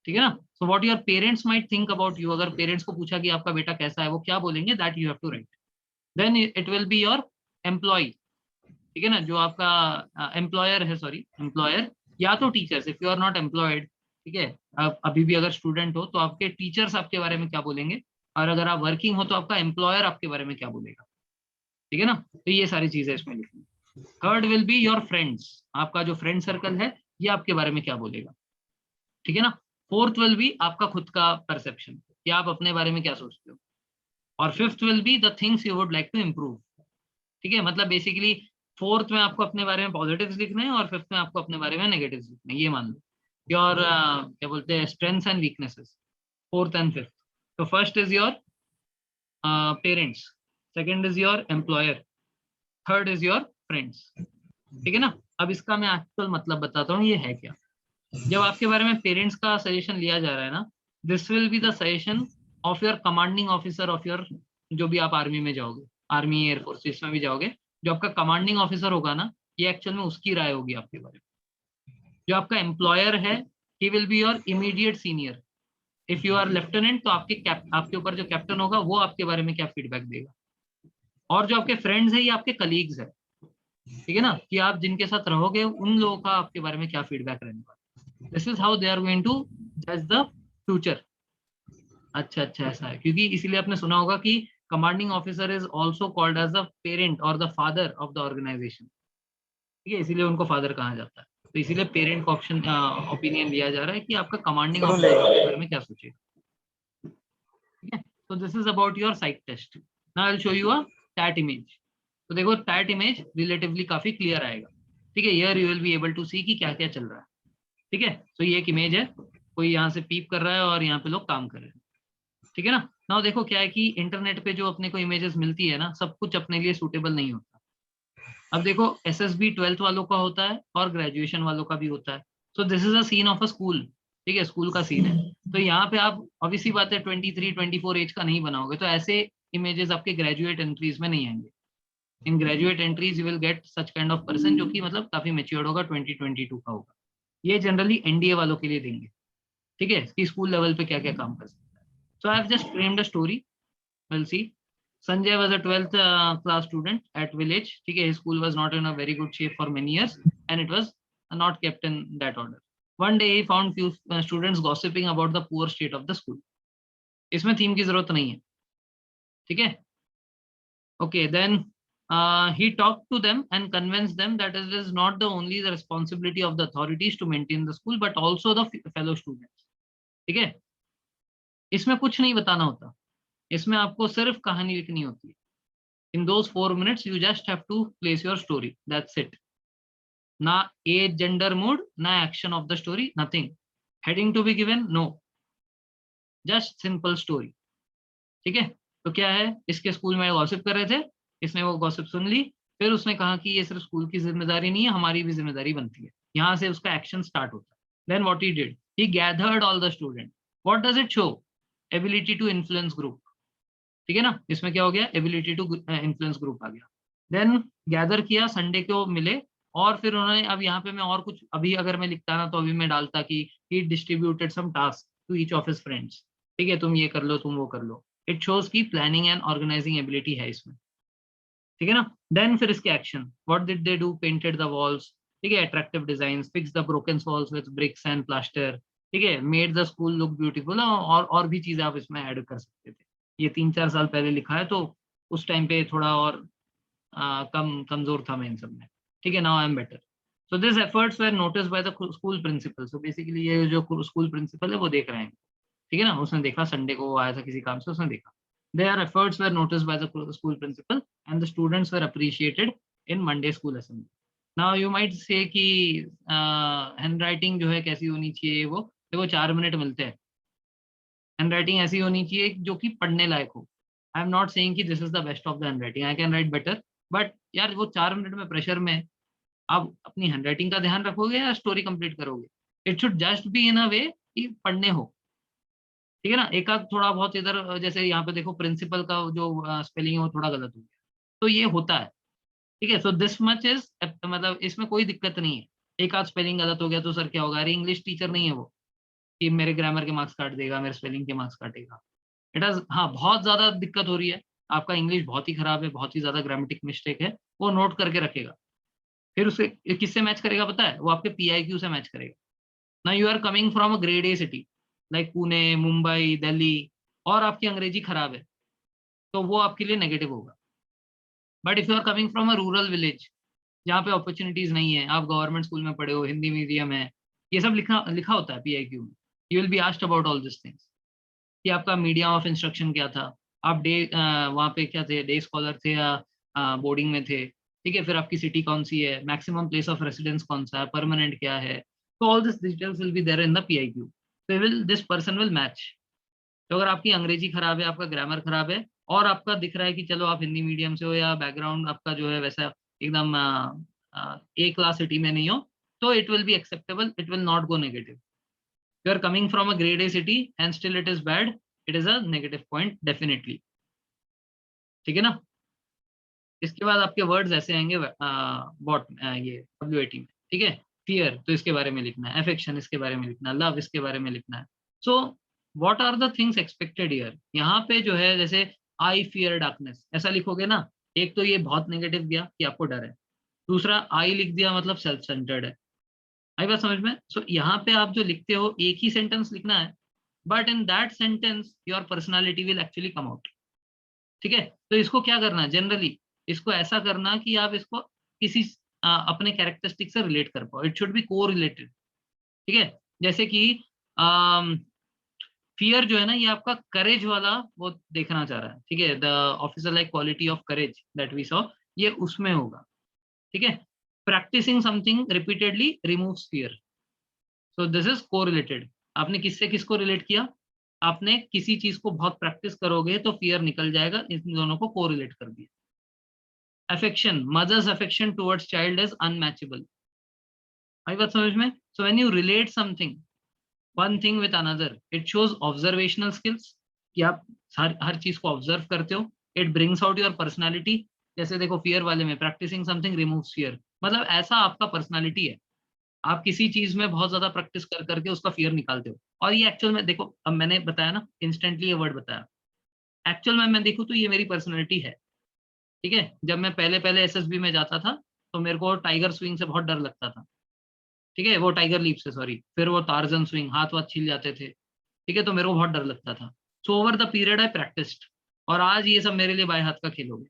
ठीक है ना। So what your parents might think about you, अगर पेरेंट्स को पूछा कि आपका बेटा कैसा है, वो क्या बोलेंगे, that you have to write. Then it will be your employ, ठीक है ना, जो आपका एम्प्लॉयर है, सॉरी एम्प्लॉयर, या तो teachers if you are not employed, ठीक है। आप अभी भी अगर स्टूडेंट हो तो आपके टीचर्स आपके बारे में क्या बोलेंगे, और अगर आप वर्किंग हो तो आपका एम्प्लॉयर आपके बारे में क्या बोलेगा, ठीक है ना। तो ये सारी चीजें इसमें लिखनी। Third will be your friends, आपका जो फ्रेंड सर्कल है ये आपके बारे में क्या बोलेगा, ठीक है ना। फोर्थ विल बी आपका खुद का परसेप्शन, कि आप अपने बारे में क्या सोचते हो। और fifth will be the things you would like to improve, ठीक है। मतलब बेसिकली फोर्थ में आपको अपने बारे में पॉजिटिव्स लिखने हैं और फिफ्थ में आपको अपने बारे में नेगेटिव्स लिखने हैं, ये मान लो। योर क्या बोलते हैं, strengths and weaknesses, fourth and fifth. तो first is your parents, second is your employer, third is your friends, ठीक है ना। अब इसका मैं एक्चुअल मतलब बताता हूँ ये है क्या। जब आपके बारे में पेरेंट्स का सजेशन लिया जा रहा है ना, this will be the suggestion of your commanding officer of your, जो भी आप आर्मी में जाओगे, आर्मी एयरफोर्स इसमें भी जाओगे, जो आपका कमांडिंग ऑफिसर होगा ना, ये एक्चुअल में उसकी राय होगी आपके बारे में। जो आपका एम्प्लॉयर है, he will be your immediate senior. If you are lieutenant तो आपके ऊपर जो कैप्टन होगा वो आपके बारे में क्या फीडबैक देगा। और जो आपके फ्रेंड्स है ये आपके कलीग्स है, ठीक है ना, कि आप जिनके साथ रहोगे उन लोगों का आपके बारे में क्या फीडबैक रहने वाला। This is how they are going to जज द फ्यूचर। अच्छा अच्छा, ऐसा है, क्योंकि इसीलिए आपने सुना होगा कि commanding officer is also called as the parent और the father of the organisation, ठीक है, इसीलिए उनको फादर कहा जाता है। तो इसीलिए पेरेंट का ऑप्शन ओपिनियन लिया जा रहा है कि आपका कमांडिंग ऑफिसर के बारे में क्या सोचेगा, ठीक है। तो this is about your psych test. Now I will show you a TAT image. तो देखो टैट इमेज रिलेटिवली काफी क्लियर आएगा, ठीक है। Here you will be able to see कि क्या क्या चल रहा है, ठीक है। तो ये एक इमेज है, कोई यहाँ से पीप कर रहा है और यहाँ पे लोग काम कर रहे हैं, ठीक है ना। नाउ देखो क्या है कि इंटरनेट पे जो अपने को इमेजेस मिलती है ना, सब कुछ अपने लिए सूटेबल नहीं होता। अब देखो एसएसबी 12th वालों का होता है और ग्रेजुएशन वालों का भी होता है। So this is a scene of a school, ठीक है, स्कूल का सीन है। तो यहाँ पे आप ऑब्वियसली बात है 23-24 एज का नहीं बनाओगे, तो ऐसे इमेजेस आपके ग्रेजुएट एंट्रीज में नहीं आएंगे। In graduate entries you will get such kind of person जो कि मतलब काफी मेच्योर्ड होगा, 2022 का होगा। ये जनरली एनडीए वालों के लिए देंगे, ठीक है, कि स्कूल लेवल पे क्या क्या काम कर सकता है। So I have just framed a story, will see. Sanjay was a 12th class student at village. ठीक है, his school was not in a very good shape for many years and it was not kept in that order. One day he found few students gossiping about the poor state of the school. इसमें theme की जरूरत नहीं है, ठीक है। Okay, then he talked to them and convinced them that it is not the only the responsibility of the authorities to maintain the school but also the fellow students. ठीक है, इसमें कुछ नहीं बताना होता, इसमें आपको सिर्फ कहानी लिखनी होती है। In those 4 minutes, you just have to place your story. That's it. ना age, gender, mood, ना action of the story, nothing. Heading to be given, no. Just simple story. ठीक है। तो क्या है, इसके स्कूल में गॉसिप कर रहे थे, इसने वो गॉसिप सुन ली, फिर उसने कहा कि ये सिर्फ स्कूल की जिम्मेदारी नहीं है, हमारी भी जिम्मेदारी बनती है। यहाँ से उसका एक्शन स्टार्ट होता है। Then what he did, he gathered all the student. What does it show? Ability to influence group, ठीक है ना। इसमें क्या हो गया, एबिलिटी टू इन्फ्लुएंस ग्रुप आ गया। देन गैदर किया, संडे को मिले, और फिर उन्होंने, अब यहाँ पे मैं और कुछ, अभी अगर मैं लिखता ना तो अभी मैं डालता कि ही distributed some task to each of his friends, ठीक है, तुम ये कर लो, तुम वो कर लो। इट शोज की प्लानिंग एंड ऑर्गेनाइजिंग एबिलिटी है इसमें, ठीक है ना। देन फिर इसके action, what did they do, painted the walls, ठीक है, attractive design, fix the broken walls with bricks and plaster, ठीक है, made the school look beautiful, और भी चीजें आप इसमें ऐड कर सकते थे। ये 3-4 साल पहले लिखा है, तो उस टाइम पे थोड़ा और कमजोर था मैं इन सब में, ठीक है। Now I am better. So this efforts were notice by the school principal. So basically ये जो स्कूल प्रिंसिपल है वो देख रहे हैं, ठीक है ना, उसने देखा, संडे को वो आया था किसी काम से, उसने देखा। Their efforts were noticed by the school principal and the students were appreciated in Monday school assembly. Now you might say कि हैंडराइटिंग जो है कैसी होनी चाहिए, वो देखो 4 मिनट मिलते हैं, हैंडराइटिंग ऐसी होनी चाहिए जो कि पढ़ने लायक हो। आई एम नॉट सेइंग कि this is the best of the handwriting, I can write better, but यार वो 4 मिनट में प्रेशर में आप अपनी हैंडराइटिंग का ध्यान रखोगे या स्टोरी कंप्लीट करोगे? It should just be in a way कि पढ़ने हो, ठीक है ना। एक आध थोड़ा बहुत इधर, जैसे यहाँ पे देखो प्रिंसिपल का जो स्पेलिंग है वो थोड़ा गलत हो गया, तो ये होता है, ठीक है। सो दिस मच इज, मतलब इसमें कोई दिक्कत नहीं है। एक आध स्पेलिंग गलत हो गया तो सर क्या होगा, अरे इंग्लिश टीचर नहीं है वो कि मेरे ग्रामर के मार्क्स काट देगा, मेरे स्पेलिंग के मार्क्स काटेगा। इट इज, हाँ, बहुत ज्यादा दिक्कत हो रही है, आपका इंग्लिश बहुत ही खराब है, बहुत ही ज्यादा ग्रामेटिक मिस्टेक है, वो नोट करके रखेगा। फिर उसे किससे मैच करेगा पता है, वो आपके पीआईक्यू से मैच करेगा। ना you are coming from a grade A city like Pune, Mumbai, Delhi, और आपकी अंग्रेजी खराब है, तो वो आपके लिए नेगेटिव होगा। But if you are coming from a rural village जहाँ पे अपॉर्चुनिटीज नहीं है, आप गवर्नमेंट स्कूल में पढ़े हो, हिंदी मीडियम है, ये सब लिखा लिखा होता है पीआईक्यू में। You will be asked about all this things, कि आपका मीडियम ऑफ इंस्ट्रक्शन क्या था, आप वहाँ पे क्या थे, डे स्कॉलर थे या बोर्डिंग में थे, ठीक है, फिर आपकी सिटी कौन सी है, मैक्सिमम प्लेस ऑफ रेसिडेंस कौन सा है, परमानेंट क्या है, तो all this details will be there in the PIQ. तो will this person will match. तो अगर आपकी अंग्रेजी खराब है, आपका ग्रामर खराब है, और आपका दिख रहा है कि चलो आप हिंदी मीडियम से हो या बैकग्राउंड आपका जो है वैसा एकदम ए क्लास सिटी में नहीं हो, तो it will be acceptable, it will not go negative. You are coming from a grade A city and still it is bad, it is a negative point definitely, ठीक है ना। इसके बाद आपके वर्ड्स ऐसे आएंगे बॉट ये WAT में, ठीक है। फियर, तो इसके बारे में लिखना है, अफेक्शन इसके बारे में लिखना है, लव इसके बारे में लिखना है। So what are the things expected here, यहाँ पे जो है जैसे आई फियर डार्कनेस ऐसा लिखोगे ना, एक तो ये बहुत नेगेटिव दिया कि आपको डर है, दूसरा आई लिख दिया मतलब सेल्फ सेंटर्ड है। आई बात समझ में? सो यहाँ पे आप जो लिखते हो एक ही सेंटेंस लिखना है, but in that sentence your personality will actually come out, ठीक है। तो इसको क्या करना है जनरली, इसको ऐसा करना कि आप इसको किसी अपने कैरेक्टरिस्टिक से रिलेट कर पाओ, इट शुड बी को रिलेटेड, ठीक है। जैसे कि फियर जो है ना, ये आपका करेज वाला वो देखना चाह रहा है, ठीक है, the officer like quality of courage that we saw, ये उसमें होगा, ठीक है। Practicing something repeatedly removes fear, so this is correlated. आपने किससे किसको रिलेट किया, आपने किसी चीज को बहुत प्रैक्टिस करोगे तो फियर निकल जाएगा। इन दोनों को कोरिलेट कर दिया। Affection, mother's affection towards child is unmatchable. आई बात समझ में? So when you relate something one thing with another, it shows observational skills, कि आप हर चीज को ऑब्जर्व करते हो। It brings out your personality. जैसे देखो फियर वाले में, प्रैक्टिसिंग समथिंग रिमूव्स फियर, मतलब ऐसा आपका पर्सनालिटी है। आप किसी चीज में बहुत ज्यादा प्रैक्टिस कर करके उसका फियर निकालते हो। और ये एक्चुअल में देखो, अब मैंने बताया ना, इंस्टेंटली ये वर्ड बताया, एक्चुअल में मैं देखूँ तो ये मेरी पर्सनैलिटी है। ठीक है, जब मैं पहले पहले एसएसबी में जाता था तो मेरे को टाइगर स्विंग से बहुत डर लगता था। ठीक है, वो टाइगर लीप से, सॉरी, फिर वो टार्जन स्विंग, हाथ वाथ छिल जाते थे। ठीक है, तो मेरे को बहुत डर लगता था। So over the period I practised, और आज ये सब मेरे लिए बाएं हाथ का खेल हो गया।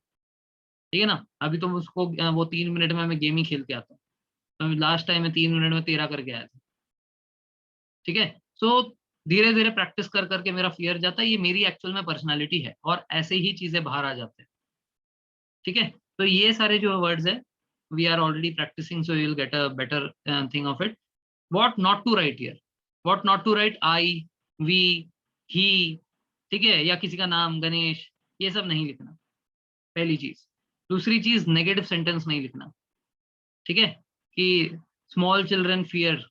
ठीक है ना, अभी तो उसको वो 3 मिनट में मैं गेम ही खेल के आता हूँ। तो लास्ट टाइम मैं 3 मिनट में 13 करके आया था। ठीक है, सो धीरे धीरे प्रैक्टिस कर करके मेरा फियर जाता है। ये मेरी एक्चुअल में पर्सनालिटी है, और ऐसे ही चीजें बाहर आ जाते हैं। ठीक है, तो ये सारे जो वर्ड्स है, we are already practising, so you will get a better thing of it. What not to write here, what not to write, I, we, he, ठीक है, या किसी का नाम गणेश, ये सब नहीं लिखना, पहली चीज। दूसरी चीज, नेगेटिव सेंटेंस नहीं लिखना। ठीक है, कि स्मॉल चिल्ड्रन फियर,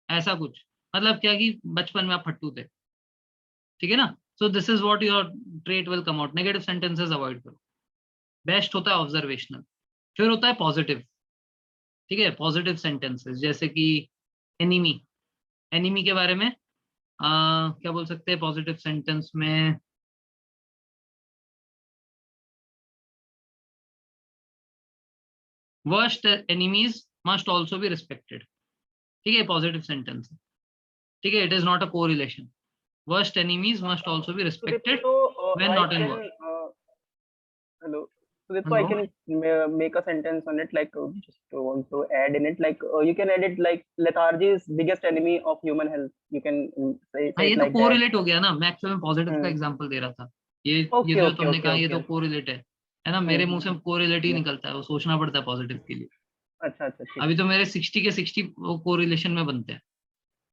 ऐसा कुछ, मतलब क्या कि बचपन में आप फट्टू थे। ठीक है ना, so this is what your trait will come out. Negative sentences avoid करो। बेस्ट होता है ऑब्जर्वेशनल। फिर होता है पॉजिटिव। ठीक है, पॉजिटिव सेंटेंसेस जैसे कि एनिमी, एनिमी के बारे में क्या बोल सकते हैं पॉजिटिव सेंटेंस में? Worst enemies must also be respected. ठीक है, पॉजिटिव सेंटेंस। ठीक है, it is not a correlation. Worst enemies must also be Sudipto, respected so when I not in can war. hello. Sudipto, I hello, can make a sentence on it. Like just want to add in it. Like you can add it like lethargy is biggest enemy of human health. You can हाँ say ये it तो like that. Correlate हो गया ना, मैं actually में positive का Hmm. Example दे रहा था। ये Okay, जो okay, तुमने okay, कहा ये okay, तो okay. कोरिलेट है ना, मेरे मुंह से Hmm. कोरिलेट ही निकलता है, वो सोचना पड़ता है पॉजिटिव के लिए। अच्छा अच्छा ठीक अभी है। तो मेरे 60 के 60 कोरिलेशन में बनते हैं,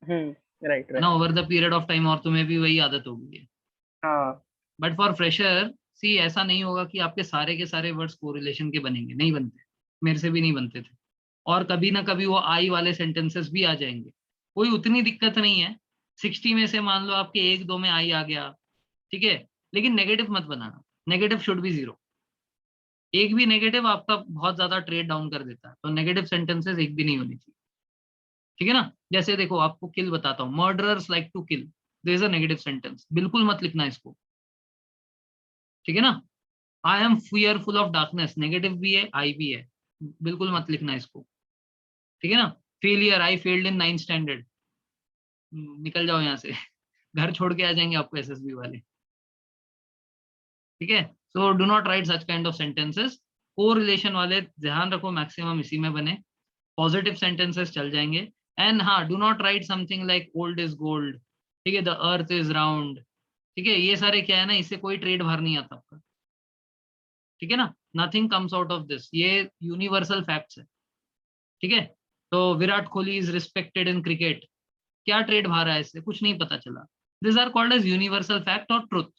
राइट है ना, right. Over the period of time, और तुम्हें भी वही आदत हो गई है। हाँ। बट फॉर फ्रेशर, सी, ऐसा नहीं होगा कि आपके सारे के सारे वर्ड्स कोरिलेशन के बनेंगे, नहीं बनते। मेरे से भी नहीं बनते थे। और कभी ना कभी वो आई वाले सेंटेंसेस भी आ जाएंगे, कोई उतनी दिक्कत नहीं है। 60 में से मान लो आपके एक दो में आई आ गया, ठीक है, लेकिन नेगेटिव मत बनाना। Negative should be zero. एक भी नेगेटिव आपका बहुत ज्यादा ट्रेड डाउन कर देता है, तो नेगेटिव सेंटेंसेस एक भी नहीं होनी चाहिए। ठीक है ना, जैसे देखो आपको किल बताता हूँ, murderers like to kill, this is a negative sentence, बिल्कुल मत लिखना इसको। ठीक है ना, I am fearful of darkness, negative भी है, आई भी है, बिल्कुल मत लिखना इसको। ठीक है ना, failure, I failed in 9th standard, निकल जाओ यहाँ से। घर छोड़ के आ जाएंगे आपको एसएसबी वाले। ठीक है, so do not right such kind of sentences. को रिलेशन वाले ध्यान रखो, मैक्सिमम इसी में बने। पॉजिटिव सेंटेंसेस चल जाएंगे। एंड हाँ, do not right something like old is gold, ठीक है, द अर्थ इज राउंड। ठीक है, ये सारे क्या है ना, इससे कोई ट्रेड बाहर नहीं आता आपका। ठीक है ना, nothing comes out of this, ये यूनिवर्सल फैक्ट्स है। ठीक है, तो Virat Kohli is respected in cricket, क्या ट्रेड बाहर है इससे? कुछ नहीं पता चला। This are called as universal fact और ट्रुथ।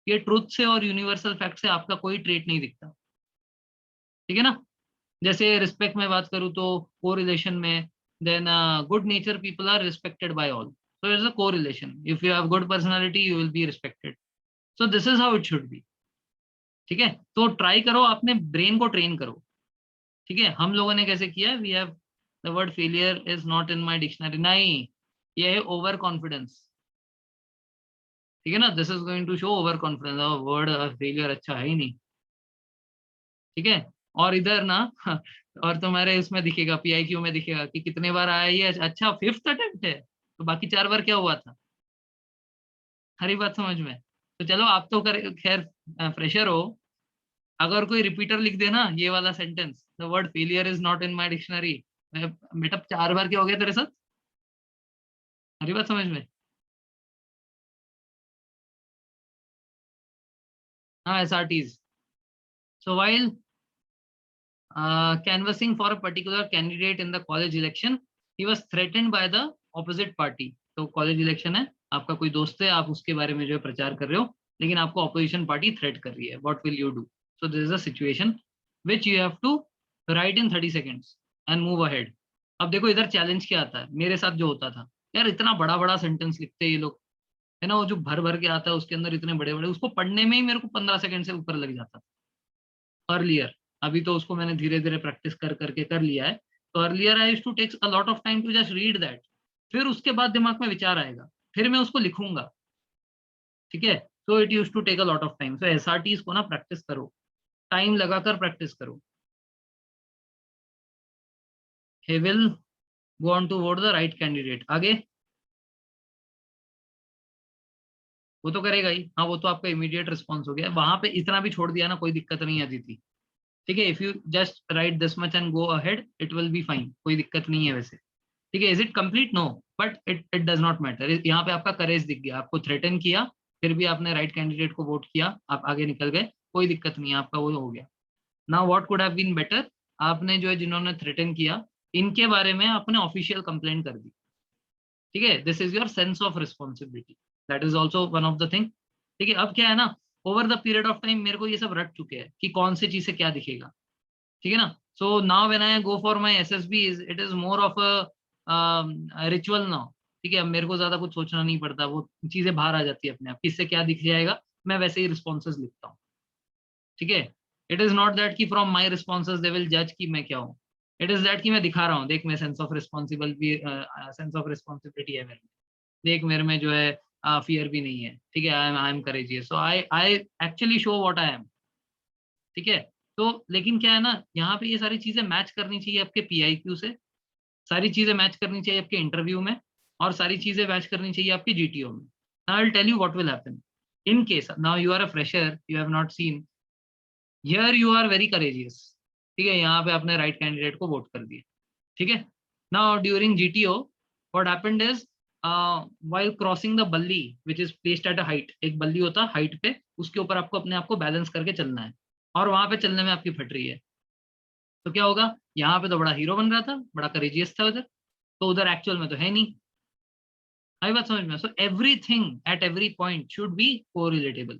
ये ट्रुथ से और यूनिवर्सल फैक्ट से आपका कोई ट्रेड नहीं दिखता। ठीक है ना, जैसे रिस्पेक्ट में बात करूँ तो को रिलेशन में, then good nature people are respected by all, so it's a correlation. If you have good personality you will be respected. So this is how it should be. ठीक है, तो try करो, अपने brain को train करो। ठीक है, हम लोगों ने कैसे किया, we have the word failure is not in my dictionary, नहीं, ये है ओवर कॉन्फिडेंस। ठीक है ना, this is going to show over confidence, word failure अच्छा है ही नहीं। ठीक है, और इधर ना और तुम्हारे इसमें दिखेगा, पीआईक्यू में दिखेगा कि कितने बार आया ये, अच्छा 5th अटेम्प्ट है, तो बाकी 4 बार क्या हुआ था? हरी बात समझ में? तो चलो, आप तो खैर फ्रेशर हो। अगर कोई रिपीटर लिख देना ये वाला sentence, the word failure is not in my dictionary, बेटा 4 बार क्या हो गया तेरे साथ? हरी बात समझ में? हाँ, SRTs. So while canvassing for a particular candidate in the college election, he was threatened by the opposite party। तो कॉलेज इलेक्शन है, आपका कोई दोस्त है, आप उसके बारे में जो है प्रचार कर रहे हो, लेकिन आपको ऑपोजिशन पार्टी थ्रेट कर रही है, what will you do? So this is a situation which you have to write in 30 seconds and move ahead. अब देखो इधर चैलेंज क्या आता है, मेरे साथ जो होता था, यार इतना बड़ा बड़ा सेंटेंस लिखते हैं ये लोग, है ना, वो जो भर भर के आता है उसके अंदर इतने बड़े बड़े, उसको पढ़ने में ही मेरे को 15 सेकंड से ऊपर लग जाता था अर्लियर। अभी तो उसको मैंने धीरे धीरे प्रैक्टिस कर करके कर लिया है। तो earlier I used to takes a lot of time to just read that, फिर उसके बाद दिमाग में विचार आएगा, फिर मैं उसको लिखूंगा, ठीक है। So it use to take a lot of time. So SRTs को ना प्रैक्टिस करो, टाइम लगाकर प्रैक्टिस करो। he will go on to vote the right candidate। आगे वो तो करेगा ही, हाँ वो तो आपका इमीडिएट रिस्पॉन्स हो गया, वहां पे इतना भी छोड़ दिया ना कोई दिक्कत नहीं आती थी, ठीक है। If you just write this much and go ahead it will be fine, कोई दिक्कत नहीं है वैसे, ठीक है। Is it complete? No, but it does not matter. यहाँ पे आपका करेज दिख गया, आपको थ्रेटन किया, फिर भी आपने राइट कैंडिडेट को वोट किया, आप आगे निकल गए, कोई दिक्कत नहीं है, आपका वो हो गया। Now what could have been better, आपने जो है जिन्होंने थ्रेटन किया इनके बारे में आपने ऑफिशियल कंप्लेंट कर दी, ठीक है। This is your sense of responsibility, that is also one of the thing, ठीक है। अब क्या है ना, over the period of time मेरे को ये सब रट चुके हैं कि कौन सी चीज से क्या दिखेगा, ठीक है ना। So now when I go for my SSB it is more of a ritual now, ठीक है। अब मेरे को ज्यादा कुछ सोचना नहीं पड़ता, वो चीजें बाहर आ जाती है अपने आप, किससे क्या दिख जाएगा, मैं वैसे ही रिस्पॉन्सेज लिखता हूँ, ठीक है। इट इज नॉट दैट कि from my responses they will जज कि मैं क्या हूँ, इट इज दैट कि मैं दिखा रहा हूँ, देख मैं सेंस ऑफ रिस्पॉन्सिबल भी सेंस ऑफ रिस्पॉन्सिबिलिटी है मेरे में, देख मेरे में जो है फियर भी नहीं है, ठीक है। I am courageous, so I actually show what I am, ठीक है। तो लेकिन क्या है ना, यहाँ पे ये सारी चीजें मैच करनी चाहिए आपके पीआईक्यू से, सारी चीजें मैच करनी चाहिए आपके इंटरव्यू में, और सारी चीजें मैच करनी चाहिए आपकी जीटीओ में। Now I will tell you what will happen in case now you are a fresher, you have not seen, here you are very courageous, ठीक है। यहाँ पे आपने राइट कैंडिडेट को वोट कर दिया, ठीक है। Now during GTO what happened is while crossing the बल्ली which is placed at a height, एक बल्ली होता है हाइट पे, उसके ऊपर आपको अपने आप को बैलेंस करके चलना है, और वहां पे चलने में आपकी फट रही है, तो क्या होगा, यहाँ पे तो बड़ा हीरो बन रहा था, बड़ा करेजियस था उधर, तो उधर एक्चुअल में तो है नहीं। आई बात समझ में? So everything at every point should be correlatable.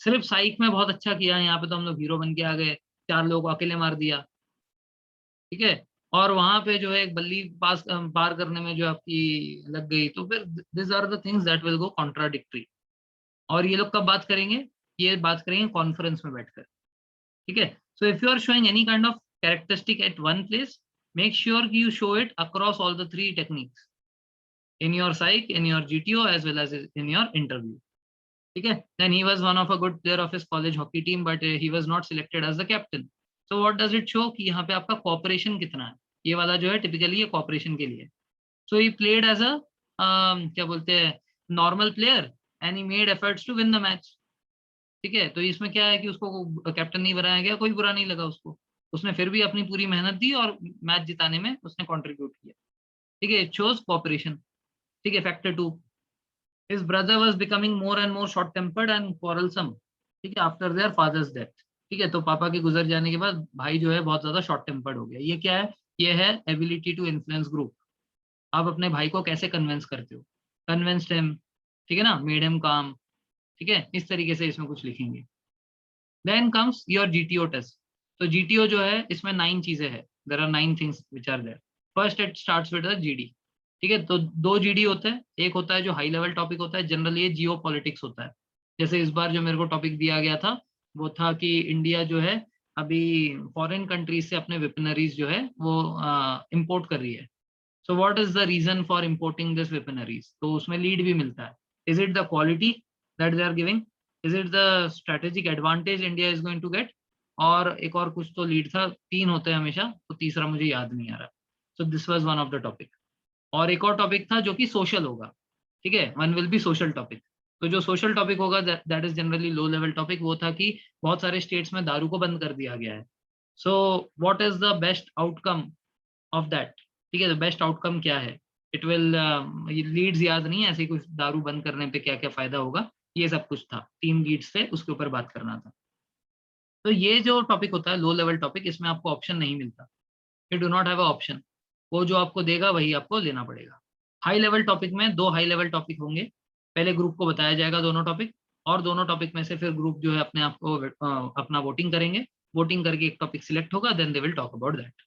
सिर्फ साइक में बहुत अच्छा किया, यहाँ पे तो हम लोग हीरो बन के आ गए, 4 लोगों को अकेले मार दिया, ठीक है। और वहां पे जो है एक बल्ली पार करने में जो आपकी लग गई, तो फिर this are the things that will go contradictory. और ये लोग कब बात करेंगे, ये बात करेंगे कॉन्फ्रेंस में बैठकर, ठीक है। So if you are showing any kind of characteristic at one place, make sure कि you show it across all the 3 techniques, in your psych, in your GTO as well as in your interview, ठीक है। Then he was one of a good player of his college hockey team, but he was not selected as the captain. So what does it show कि यहाँ पे आपका corporation कितना है, ये वाला जो है टिपिकली ये कॉपरेशन के लिए। सो ही प्लेड एज अ क्या बोलते हैं, normal player, and he made efforts to win the match, ठीक है। तो इसमें क्या है कि उसको कैप्टन नहीं बनाया गया, कोई बुरा नहीं लगा उसको, उसने फिर भी अपनी पूरी मेहनत दी और मैच जिताने में उसने कंट्रीब्यूट किया, ठीक है। इट शोज कॉपरेशन, ठीक है। Factor 2, his brother was becoming more and more short tempered and quarrelsome, ठीक है, आफ्टर देयर फादर्स डेथ, ठीक है। तो पापा के गुजर जाने के बाद भाई जो है बहुत ज्यादा शॉर्ट टेम्पर्ड हो गया। ये क्या है, ये है एबिलिटी टू इन्फ्लुएंस ग्रुप। आप अपने भाई को कैसे कन्विंस करते हो, कन्विंस्ड हिम, ठीक है ना, मेड हिम काम, ठीक है, इस तरीके से इसमें कुछ लिखेंगे। Then comes your GTO test. तो जीटीओ जो है इसमें 9 चीजें हैं, there are 9 things which are there. First it starts with the GD, ठीक है। तो 2 जीडी होते हैं, एक होता है जो हाई लेवल टॉपिक होता है, जनरली ये जियो पॉलिटिक्स होता है। जैसे इस बार जो मेरे को टॉपिक दिया गया था वो था कि इंडिया जो है अभी फॉरेन कंट्रीज से अपने वेपनरीज जो है वो इम्पोर्ट कर रही है। So what is the reason for importing this weaponries, तो उसमें लीड भी मिलता है। Is it the quality that they are giving, is it the strategic advantage India is going to get, और एक और कुछ तो लीड था, 3 होते हैं हमेशा, तो तीसरा मुझे याद नहीं आ रहा। So this was one of the topic. और एक और टॉपिक था जो कि सोशल होगा, ठीक है, one will be social topic. तो जो सोशल टॉपिक होगा that is generally low level topic, वो था कि बहुत सारे स्टेट्स में दारू को बंद कर दिया गया है। So what is the best outcome of that, ठीक है। तो बेस्ट आउटकम क्या है, इट विल, लीड्स याद नहीं है ऐसे ही कुछ, दारू बंद करने पे क्या क्या फायदा होगा, ये सब कुछ था, 3 लीड्स थे, उसके ऊपर बात करना था। तो ये जो टॉपिक होता है लो लेवल टॉपिक, इसमें आपको ऑप्शन नहीं मिलता, you do not have a option, वो जो आपको देगा वही आपको लेना पड़ेगा, हाई लेवल टॉपिक में 2 हाई लेवल टॉपिक होंगे, पहले ग्रुप को बताया जाएगा दोनों टॉपिक, और दोनों टॉपिक में से फिर ग्रुप जो है अपने आप को अपना वोटिंग करेंगे, वोटिंग करके एक टॉपिक सिलेक्ट होगा, then they will talk about that.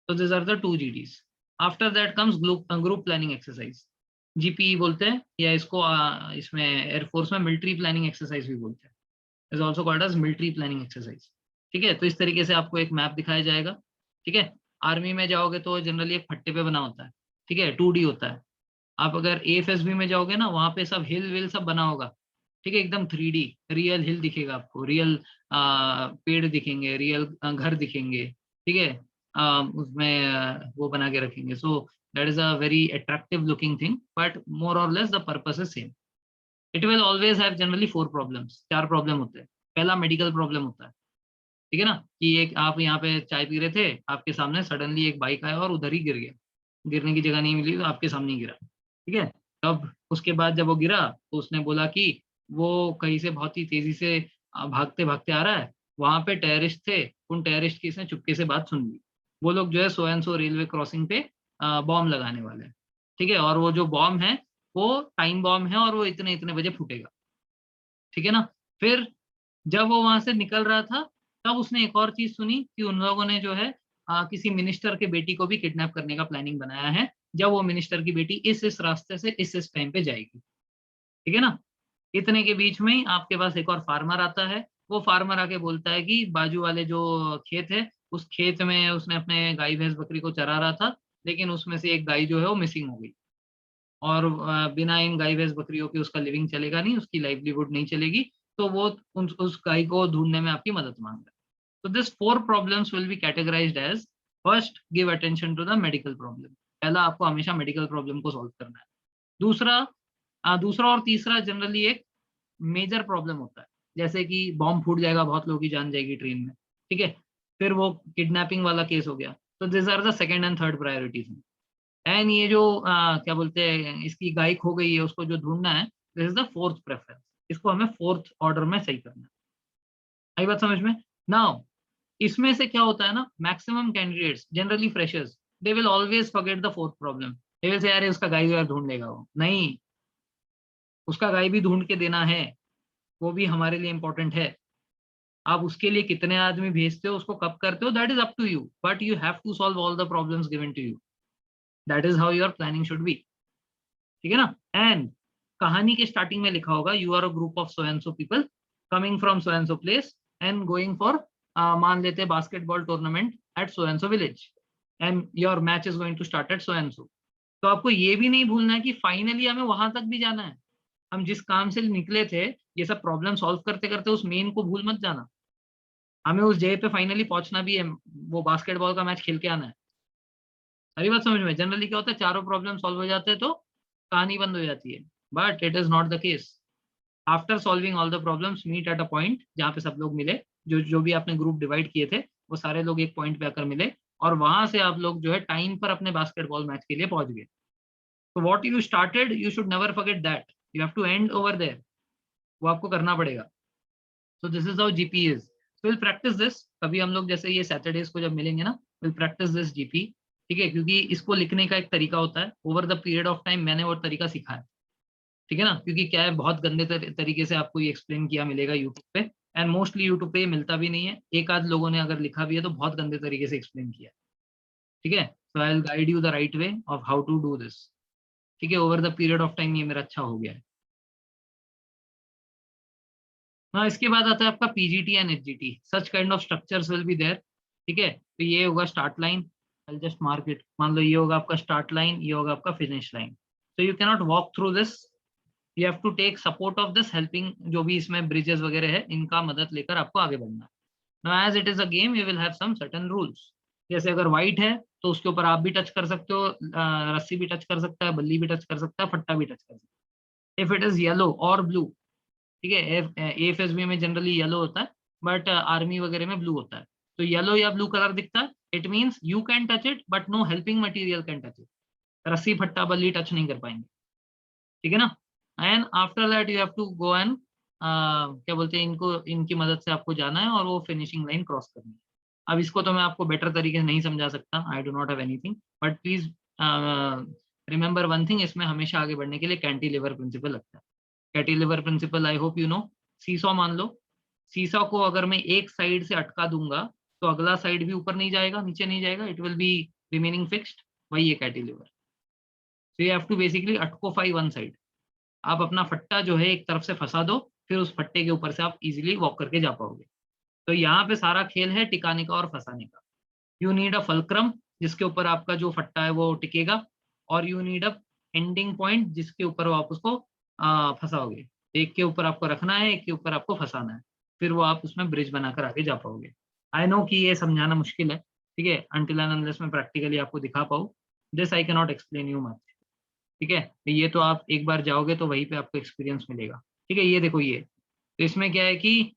So these are the 2 GDs. After that comes group planning exercise. GPE बोलते हैं, या इसको इसमें एयरफोर्स में मिलिट्री प्लानिंग एक्सरसाइज भी बोलते हैं, is also called as military planning exercise. ठीक है, तो इस तरीके से आपको एक मैप दिखाया जाएगा। ठीक है, आर्मी में जाओगे तो जनरली एक फट्टे पे बना होता है, ठीक है, 2D होता है। आप अगर AFSB में जाओगे ना, वहां पे सब हिल विल सब बना होगा, ठीक है, एकदम 3D रियल हिल दिखेगा आपको, रियल पेड़ दिखेंगे, रियल घर दिखेंगे, ठीक है, उसमें वो बना के रखेंगे। So that is a very attractive looking thing, but more और less the purpose is same. It will always have generally 4 problems, 4 problem होते हैं। पहला मेडिकल प्रॉब्लम होता है, ठीक है ना, कि एक आप यहाँ पे चाय पी रहे थे, आपके सामने सडनली एक बाइक आया और उधर ही गिर गया, गिरने की जगह नहीं मिली तो आपके सामने ही गिरा, ठीक है। तब उसके बाद जब वो गिरा तो उसने बोला कि वो कहीं से बहुत ही तेजी से भागते भागते आ रहा है, वहां पे टेररिस्ट थे, उन टेररिस्ट की इसने चुपके से बात सुन ली, वो लोग जो है सो एंड सो रेलवे क्रॉसिंग पे बॉम्ब लगाने वाले हैं, ठीक है, और वो जो बॉम्ब है वो टाइम बॉम्ब है और वो इतने इतने बजे फूटेगा, ठीक है ना। फिर जब वो वहां से निकल रहा था, तब उसने एक और चीज सुनी कि उन लोगों ने जो है किसी मिनिस्टर के बेटी को भी किडनैप करने का प्लानिंग बनाया है, जब वो मिनिस्टर की बेटी इस रास्ते से इस टाइम पे जाएगी, ठीक है ना। इतने के बीच में ही आपके पास एक और फार्मर आता है, वो फार्मर आके बोलता है कि बाजू वाले जो खेत है, उस खेत में उसने अपने गाय भैंस बकरी को चरा रहा था, लेकिन उसमें से एक गाय जो है वो मिसिंग हो गई, और बिना इन गाय भैंस बकरियों के उसका लिविंग चलेगा नहीं, उसकी लाइवलीहुड नहीं चलेगी, तो वो उस गाय को ढूंढने में आपकी मदद मांग रहा है। तो this 4 problems will be categorized as, first give attention to the medical problem, पहला आपको हमेशा मेडिकल प्रॉब्लम को सॉल्व करना है। दूसरा दूसरा और तीसरा जनरली एक मेजर प्रॉब्लम होता है, जैसे कि बॉम्ब फूट जाएगा, बहुत लोगों की जान जाएगी ट्रेन में, ठीक है, फिर वो किडनैपिंग वाला केस हो गया, तो this are the second and third priorities. And ये जो क्या बोलते हैं, इसकी गाय खो गई है, उसको जो ढूंढना है, this is the fourth preference, इसको हमें फोर्थ ऑर्डर में सही करना है। आई बात समझ में? नाउ इसमें से क्या होता है ना, maximum candidates generally freshers, they will always forget the fourth problem, they will say यार उसका गाय यार ढूंढ लेगा, वो नहीं, उसका गाय भी ढूंढ के देना है, वो भी हमारे लिए इंपॉर्टेंट है। आप उसके लिए कितने आदमी भेजते हो, उसको कब करते हो, that is up to you, but you have to solve all the problems given to you, that is how your planning should be, ठीक है ना। एंड कहानी के स्टार्टिंग में लिखा होगा, you are a group of so and so people coming from so and so place and going for, मान लेते हैं basketball tournament at so and so village, and your match is going to start at so and so. तो आपको ये भी नहीं भूलना है कि फाइनली हमें वहां तक भी जाना है, हम जिस काम से निकले थे, ये सब प्रॉब्लम सॉल्व करते करते उस मेन को भूल मत जाना, हमें उस जगह पे फाइनली पहुंचना भी है, वो बास्केटबॉल का मैच खेल के आना है। सारी बात समझ में? जनरली क्या होता है, चारों प्रॉब्लम सॉल्व हो जाते हैं तो कहानी बंद हो जाती है, but it is not the case. After solving all the problems meet at a point जहाँ पे सब लोग मिले, जो जो भी आपने ग्रुप डिवाइड किए थे, वो सारे लोग एक पॉइंट पे आकर मिले, और वहां से आप लोग जो है टाइम पर अपने बास्केटबॉल मैच के लिए पहुंच गए। तो what you started you should never forget that, you have to end over there, वो आपको करना पड़ेगा। So this is how GP is. Will practice this, कभी हम लोग जैसे ये सैटरडेज को जब मिलेंगे ना, विल प्रैक्टिस दिस जीपी, ठीक है, क्योंकि इसको लिखने का एक तरीका होता है, over the period of time मैंने वो तरीका सीखा है, ठीक है ना, क्योंकि क्या है, बहुत गंदे तरीके से आपको ये एक्सप्लेन किया मिलेगा यूट्यूब पे, एंड मोस्टली यूट्यूब पे ये मिलता भी नहीं है, एक आध लोगों ने अगर लिखा भी है तो बहुत गंदे तरीके से एक्सप्लेन किया, ठीक है। So I will guide you the right way of how to do this, ठीक है, over the period of time ये मेरा अच्छा हो गया है। हाँ, इसके बाद आता है आपका PGT and HGT, such kind of structures will be there, ठीक है। तो ये होगा start line, I just mark it, मान लो ये होगा आपका स्टार्ट लाइन, ये होगा आपका फिनिश लाइन, तो you can not walk through this, you have to take support of this, helping जो भी इसमें ब्रिजेस वगैरह है, इनका मदद लेकर आपको आगे बढ़ना है। Now as it is a game you will have some certain rules, जैसे अगर व्हाइट है तो उसके ऊपर आप भी टच कर सकते हो, रस्सी भी टच कर सकता है, बल्ली भी टच कर सकता है, फट्टा भी टच कर सकता है। इफ इट इज येलो और ब्लू, ठीक है, एएफएसबी में जनरली येलो होता है, बट आर्मी वगैरह में ब्लू होता है, तो येलो या ब्लू कलर दिखता है, it means you can touch it but no helping material can touch it, रस्सी फट्टा बल्ली टच नहीं कर पाएंगे, ठीक है ना। And after that you have to go and क्या बोलते हैं, इनको इनकी मदद से आपको जाना है और वो फिनिशिंग लाइन क्रॉस करनी है। अब इसको तो मैं आपको बेटर तरीके से नहीं समझा सकता, I do not have anything, but please remember one thing, इसमें हमेशा आगे बढ़ने के लिए कैंटिलीवर प्रिंसिपल लगता है। Cantilever principle I hope you know. Seesaw मान लो, सीसॉ को अगर मैं एक साइड से अटका दूंगा तो अगला साइड भी ऊपर नहीं जाएगा, नीचे नहीं जाएगा, it will be remaining fixed. वही है cantilever. So you have to basically अटकोफाई वन साइड। आप अपना फट्टा जो है एक तरफ से फंसा दो, फिर उस फट्टे के ऊपर से आप इजीली वॉक करके जा पाओगे। तो यहाँ पे सारा खेल है टिकाने का और फंसाने का। यू नीड अ फलक्रम जिसके ऊपर आपका जो फट्टा है वो टिकेगा, और you need a ending point जिसके ऊपर आप उसको फंसाओगे। एक के ऊपर आपको रखना है, एक के ऊपर आपको फंसाना है, फिर वो आप उसमें ब्रिज बनाकर आगे जा पाओगे। आई नो कि ये समझाना मुश्किल है, ठीक है, अनटिल एंड अनलेस मैं प्रैक्टिकली आपको दिखा पाऊँ। This I can not explain you much, ठीक है। तो ये तो आप एक बार जाओगे तो वहीं पे आपको एक्सपीरियंस मिलेगा, ठीक है। ये देखो, ये तो इसमें क्या है कि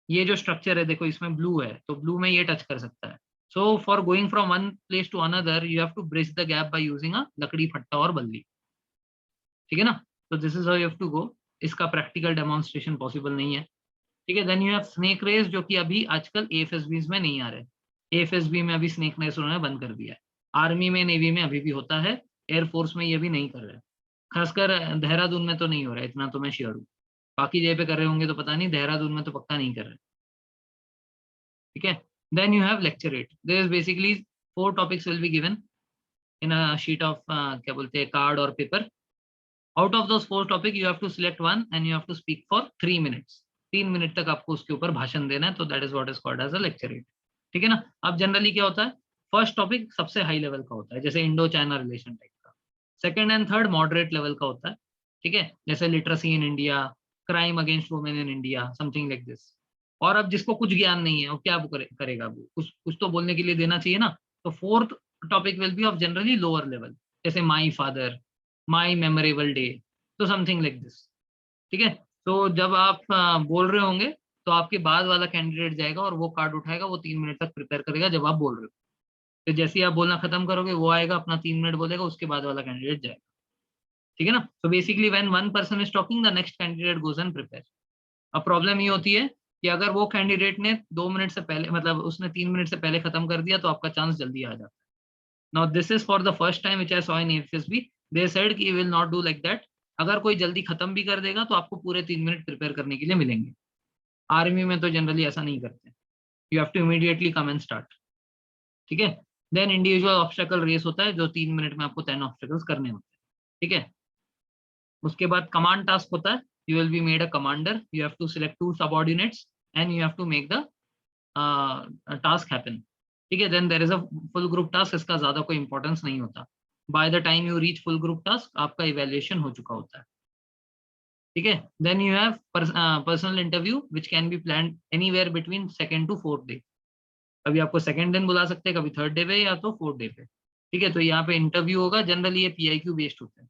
ये जो स्ट्रक्चर है देखो, इसमें ब्लू है तो ब्लू में ये टच कर सकता है। So for going from one place to another you have to bridge the gap by using a लकड़ी, फट्टा और बल्ली, ठीक है ना। तो this is how you have to go. इसका प्रैक्टिकल डेमोन्स्ट्रेशन पॉसिबल नहीं है, ठीक है। Then you have snake race, जो कि अभी आजकल एएफएसबी में नहीं आ रहे। एएफएसबी में अभी स्नेक रेस उन्होंने बंद कर दिया है। आर्मी में, नेवी में अभी भी होता है, एयरफोर्स में ये भी नहीं कर रहे। खासकर देहरादून में तो नहीं हो रहा है, इतना तो मैं श्योर हूँ। बाकी जगह पे कर रहे होंगे तो पता नहीं, देहरादून में तो पक्का नहीं कर रहे, ठीक है। Then you have lecture 8। There is basically 4 topics will be given in a sheet of क्या बोलते हैं, कार्ड और paper. Out of those 4 topic you have to select one and you have to speak for 3 minutes. 3 minute तक आपको उसके ऊपर भाषण देना है, तो that is what is called as a lecture 8, ठीक है ना। अब जनरली क्या होता है, फर्स्ट टॉपिक सबसे हाई लेवल का होता है, जैसे इंडो चाइना रिलेशन टाइप का। Second and third moderate level का होता है, ठीक है, जैसे literacy in India, crime against women in India, something like this. और अब जिसको कुछ ज्ञान नहीं है वो क्या करेगा, वो कुछ तो बोलने के लिए देना चाहिए ना। तो fourth topic will be of generally lower level, जैसे my father, my memorable day, तो समथिंग लाइक दिस, ठीक है। तो जब आप बोल रहे होंगे तो आपके बाद वाला कैंडिडेट जाएगा और वो कार्ड उठाएगा, वो 3 मिनट तक प्रिपेयर करेगा जब आप बोल रहे हो। फिर जैसे ही आप बोलना खत्म करोगे वो आएगा, अपना 3 मिनट बोलेगा, उसके बाद वाला कैंडिडेट जाएगा, ठीक है ना। तो basically when one person is talking the next candidate goes and prepare. अब प्रॉब्लम ये होती है कि अगर वो कैंडिडेट ने 2 मिनट से पहले, मतलब उसने 3 मिनट से पहले खत्म कर दिया, तो आपका चांस जल्दी आ जाता है। Now this is for the first time which I saw in FSB, they said कि will not do like that. अगर कोई जल्दी खत्म भी कर देगा तो आपको पूरे 3 मिनट प्रिपेयर करने के लिए मिलेंगे। आर्मी में तो जनरली ऐसा नहीं करते, you have to immediately come and start, ठीक है। देन इंडिविजुअल ऑब्स्टेकल रेस होता है, जो 3 मिनट में आपको 10 ऑब्स्टेकल्स करने होते हैं, ठीक है। उसके बाद कमांड टास्क होता है, you will be made a commander, you have to select 2 subordinates and you have to make the task happen, ठीक है। Then there is a full group task, इसका ज्यादा कोई इंपॉर्टेंस नहीं होता। By the time you reach full group task आपका evaluation हो चुका होता है, ठीक है। Then you have personal interview which can be planned anywhere between second to fourth day. कभी आपको सेकंड दिन बुला सकते हैं, कभी थर्ड डे पे या तो फोर्थ डे पे, ठीक है। तो यहाँ पे इंटरव्यू होगा, जनरली ये पीआईक्यू बेस्ड होता है,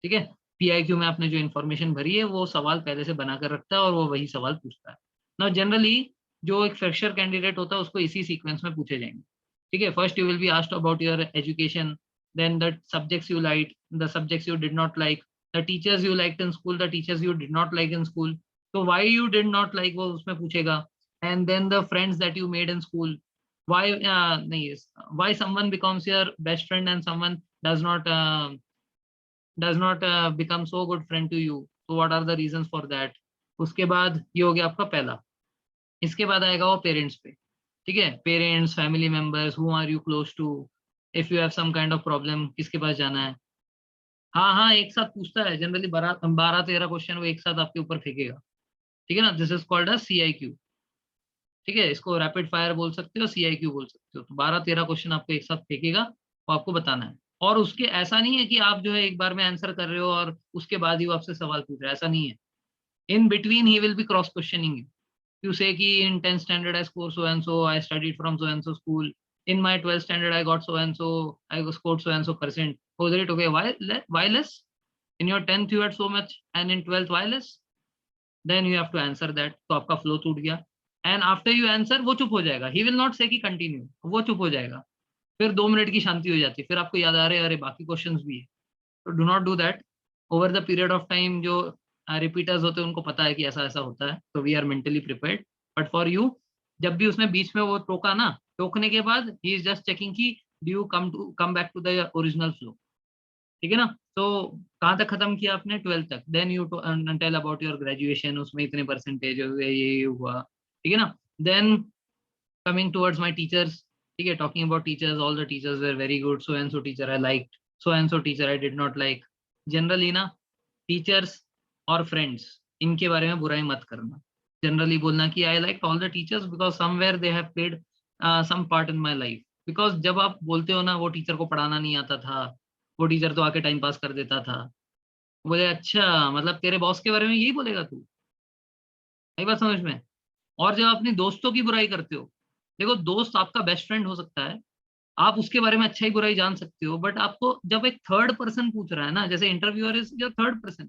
ठीक है। पीआईक्यू में आपने जो इन्फॉर्मेशन भरी है वो सवाल पहले से बनाकर रखता है और वो वही सवाल पूछता है ना। जनरली जो एक फ्रेशर कैंडिडेट होता है उसको इसी सीक्वेंस में पूछे जाएंगे, ठीक है। First you will be asked about your education, then the subjects you like, the subjects you did not like, the teachers you liked in school, the teachers you did not like in school, तो why you did not like वो उसमें पूछेगा। And then the friends that you made in school, why नहीं, why someone becomes your best friend and someone does not become so good friend to you, so what are the reasons for that। उसके बाद ये हो गया आपका पहला। इसके बाद आएगा वो पेरेंट्स पे, ठीक है। Parents, family members, who are you close to, if you have some kind of problem, किसके पास जाना है। हाँ हाँ, एक साथ पूछता है जनरली, 12-13 क्वेश्चन वो एक साथ आपके ऊपर फेंकेगा, ठीक है ना। This is called a CIQ, ठीक है। इसको रैपिड फायर बोल सकते हो, सीआईक्यू बोल सकते हो। तो 12-13 क्वेश्चन आपको एक साथ फेंकेगा, वो आपको बताना है। और उसके ऐसा नहीं है कि आप जो है एक बार में आंसर कर रहे हो और उसके बाद ही वो आपसे सवाल पूछ रहा है, ऐसा नहीं है। In between he will B cross questioning you. You say कि in 10th standard I scored so and so, I studied from so and so school, in my 12th standard I got so and so, I scored so and so percent, oh great, okay, why less, in your 10th you had so much and in 12th why less, then you have to answer that। तो आपका flow टूट गया। And after you answer वो चुप हो जाएगा, he will not से कि कंटिन्यू, वो चुप हो जाएगा। फिर 2 मिनट की शांति हो जाती है, फिर आपको याद आ रहे अरे बाकी क्वेश्चंस भी है। तो do not do that over the period of time. जो रिपीटर्स होते हैं उनको पता है कि ऐसा ऐसा होता है, तो we are mentally prepared. But for you, जब भी उसने बीच में वो टोका ना, टोकने के बाद ही इज जस्ट चेकिंग कि do you come back to the original flow, ठीक है ना। तो कहाँ तक खत्म किया आपने? 12th तक। Then you tell about your graduation, उसमें इतने परसेंटेज हुए, ये हुआ, ठीक है ना। Then coming towards my teachers, ठीक है, talking about teachers, all the teachers were very good, so and so teacher I like, so and so teacher I did not like. Generally ना टीचर्स और फ्रेंड्स इनके बारे में बुराई मत करना। जनरली बोलना कि I like all the teachers because somewhere they have played some part in my life. Because जब आप बोलते हो ना वो टीचर को पढ़ाना नहीं आता था, वो टीचर तो आके टाइम पास कर देता था, बोले अच्छा मतलब तेरे बॉस के बारे में यही बोलेगा तू? यही बात समझ में। और जब अपने दोस्तों की बुराई करते हो, देखो दोस्त आपका बेस्ट फ्रेंड हो सकता है, आप उसके बारे में अच्छाई बुराई जान सकते हो, बट आपको जब एक थर्ड पर्सन पूछ रहा है ना, जैसे interviewer is your third person,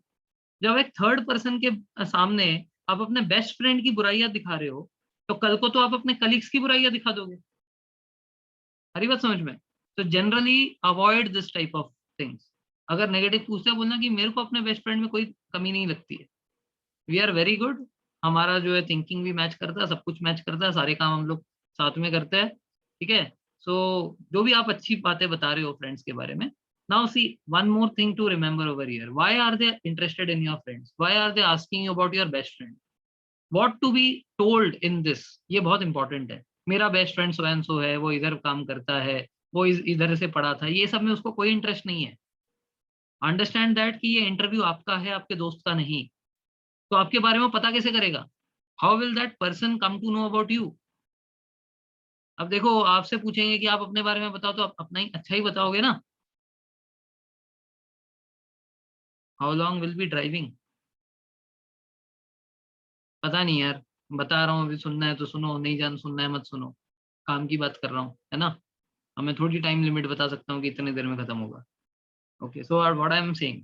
जब एक थर्ड पर्सन के सामने आप अपने बेस्ट फ्रेंड की बुराइयां दिखा रहे हो, तो कल को तो आप अपने कलीग्स की बुराइयां दिखा दोगे। हरी बात समझ में। तो generally avoid this type of things. अगर नेगेटिव पूछते हैं बोलना कि मेरे को अपने बेस्ट फ्रेंड में कोई कमी नहीं लगती है, वी आर वेरी गुड, हमारा जो है थिंकिंग भी मैच करता है, सब कुछ मैच करता है, सारे काम हम लोग साथ में करते हैं, ठीक है। सो जो भी आप अच्छी बातें बता रहे हो फ्रेंड्स के बारे में, now see one more thing to remember over here, why are they interested in your friends, why are they asking you about your best friend, what to be told in this, ये बहुत important है। मेरा best friend so and so है, वो इधर काम करता है, वो इधर से पढ़ा था, ये सब में उसको कोई इंटरेस्ट नहीं है। अंडरस्टैंड दैट कि ये इंटरव्यू आपका है, आपके दोस्त का नहीं। तो आपके बारे में पता कैसे करेगा? How will that person come to know about you? अब देखो आपसे पूछेंगे कि आप अपने बारे में बताओ, तो आप अपना ही अच्छा ही बताओगे ना। How long will be driving? पता नहीं यार, बता रहा हूँ, अभी सुनना है तो सुनो, नहीं जान सुनना है मत सुनो, काम की बात कर रहा हूँ, है ना। अब मैं थोड़ी टाइम लिमिट बता सकता हूँ कि इतने देर में खत्म होगा। Okay, so what I am saying,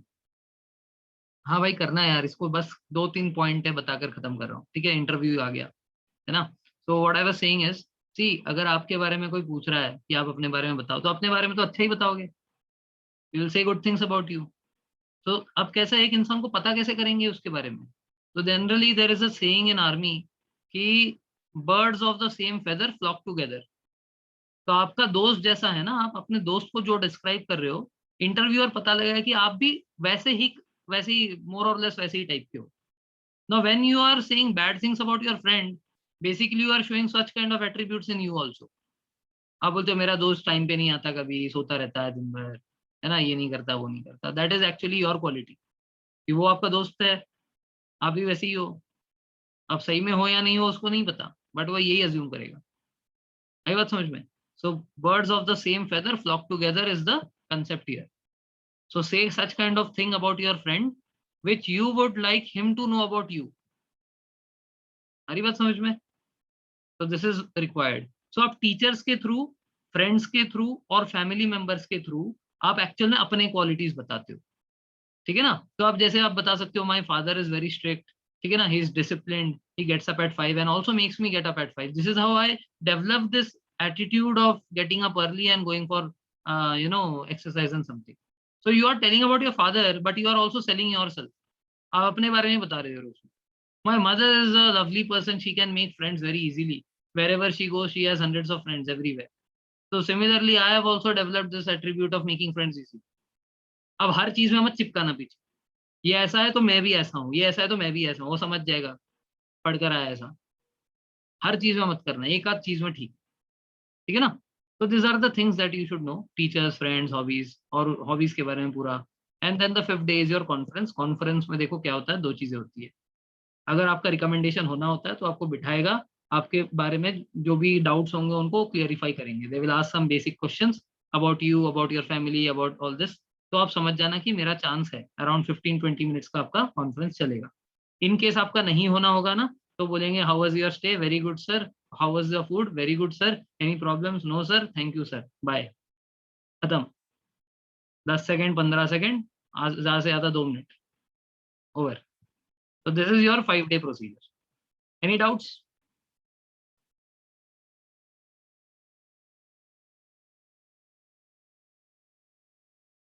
हाँ भाई करना है यार इसको, बस 2-3 पॉइंट है बताकर खत्म कर रहा हूँ, ठीक है, इंटरव्यू आ गया, है ना। So what I was saying is, see अगर आपके बारे में कोई पूछ रहा है कि आप अपने बारे में बताओ, तो अपने बारे में तो अच्छा ही बताओगे, you will say good things about you. तो अब कैसा है, एक इंसान को पता कैसे करेंगे उसके बारे में? तो generally there is a saying in army कि birds of the same feather flock together. तो आपका दोस्त जैसा है ना, आप अपने दोस्त को जो डिस्क्राइब कर रहे हो, इंटरव्यूअर पता लगेगा कि आप भी वैसे ही मोर और लेस वैसे ही टाइप के हो। Now when you are saying bad things about your friend, basically you are showing such kind of attributes in you also. आप बोलते हो मेरा दोस्त टाइम पे नहीं आता, कभी सोता रहता है दिन भर, है ना, ये नहीं करता वो नहीं करता, that is actually your quality, कि वो आपका दोस्त है, आप भी वैसे ही हो। आप सही में हो या नहीं हो उसको नहीं पता, बट वो यही अज्यूम करेगा। आई बात समझ में। So birds of the same feather flock together is the concept here. So say such kind of thing about your friend which you would like him to know about you। हरी बात समझ में। तो this is required. सो आप teachers के through, friends के through और family members के थ्रू आप एक्चुअल में अपने क्वालिटीज बताते हो, ठीक है ना। तो आप जैसे आप बता सकते हो my father is very strict, ठीक है ना, he is disciplined, he gets up at 5 and also makes me get up at 5, this is how I develop this attitude of getting up early and going for exercise and something. So you are telling about your father but you are also selling yourself. आप अपने बारे में बता रहे हो रोज। My mother is a lovely person. She can make friends very easily. Wherever she goes, she has hundreds of friends everywhere. So similarly, I have also developed this attribute of making friends easily. अब हर चीज में मत चिपकाना पीछे, ये ऐसा है तो मैं भी ऐसा हूँ, ये ऐसा है तो मैं भी ऐसा हूँ, वो समझ जाएगा, पढ़कर आया ऐसा। हर चीज में मत करना, एक आध चीज में ठीक, ठीक है ना। तो this are the things that you should know, teachers, friends, hobbies, और हॉबीज के बारे में पूरा। And then the fifth day is your conference. Conference में देखो क्या होता है, दो चीजें होती है। अगर आपका रिकमेंडेशन होना होता है तो आपको बिठाएगा, आपके बारे में जो भी डाउट्स होंगे उनको क्लियरिफाई करेंगे, they will ask some basic questions about you, about your family, about all this. तो आप समझ जाना कि मेरा चांस है, अराउंड 15-20 मिनट्स का आपका कॉन्फ्रेंस चलेगा। इन केस आपका नहीं होना होगा ना, तो बोलेंगे how was your stay, very good sir, how was your food, very good sir, any problems, no sir, thank you sir, bye, खत्म। 10 सेकेंड, 15 सेकेंड, ज्यादा से ज्यादा 2 minute, over. So this is your 5-day procedure. Any doubts?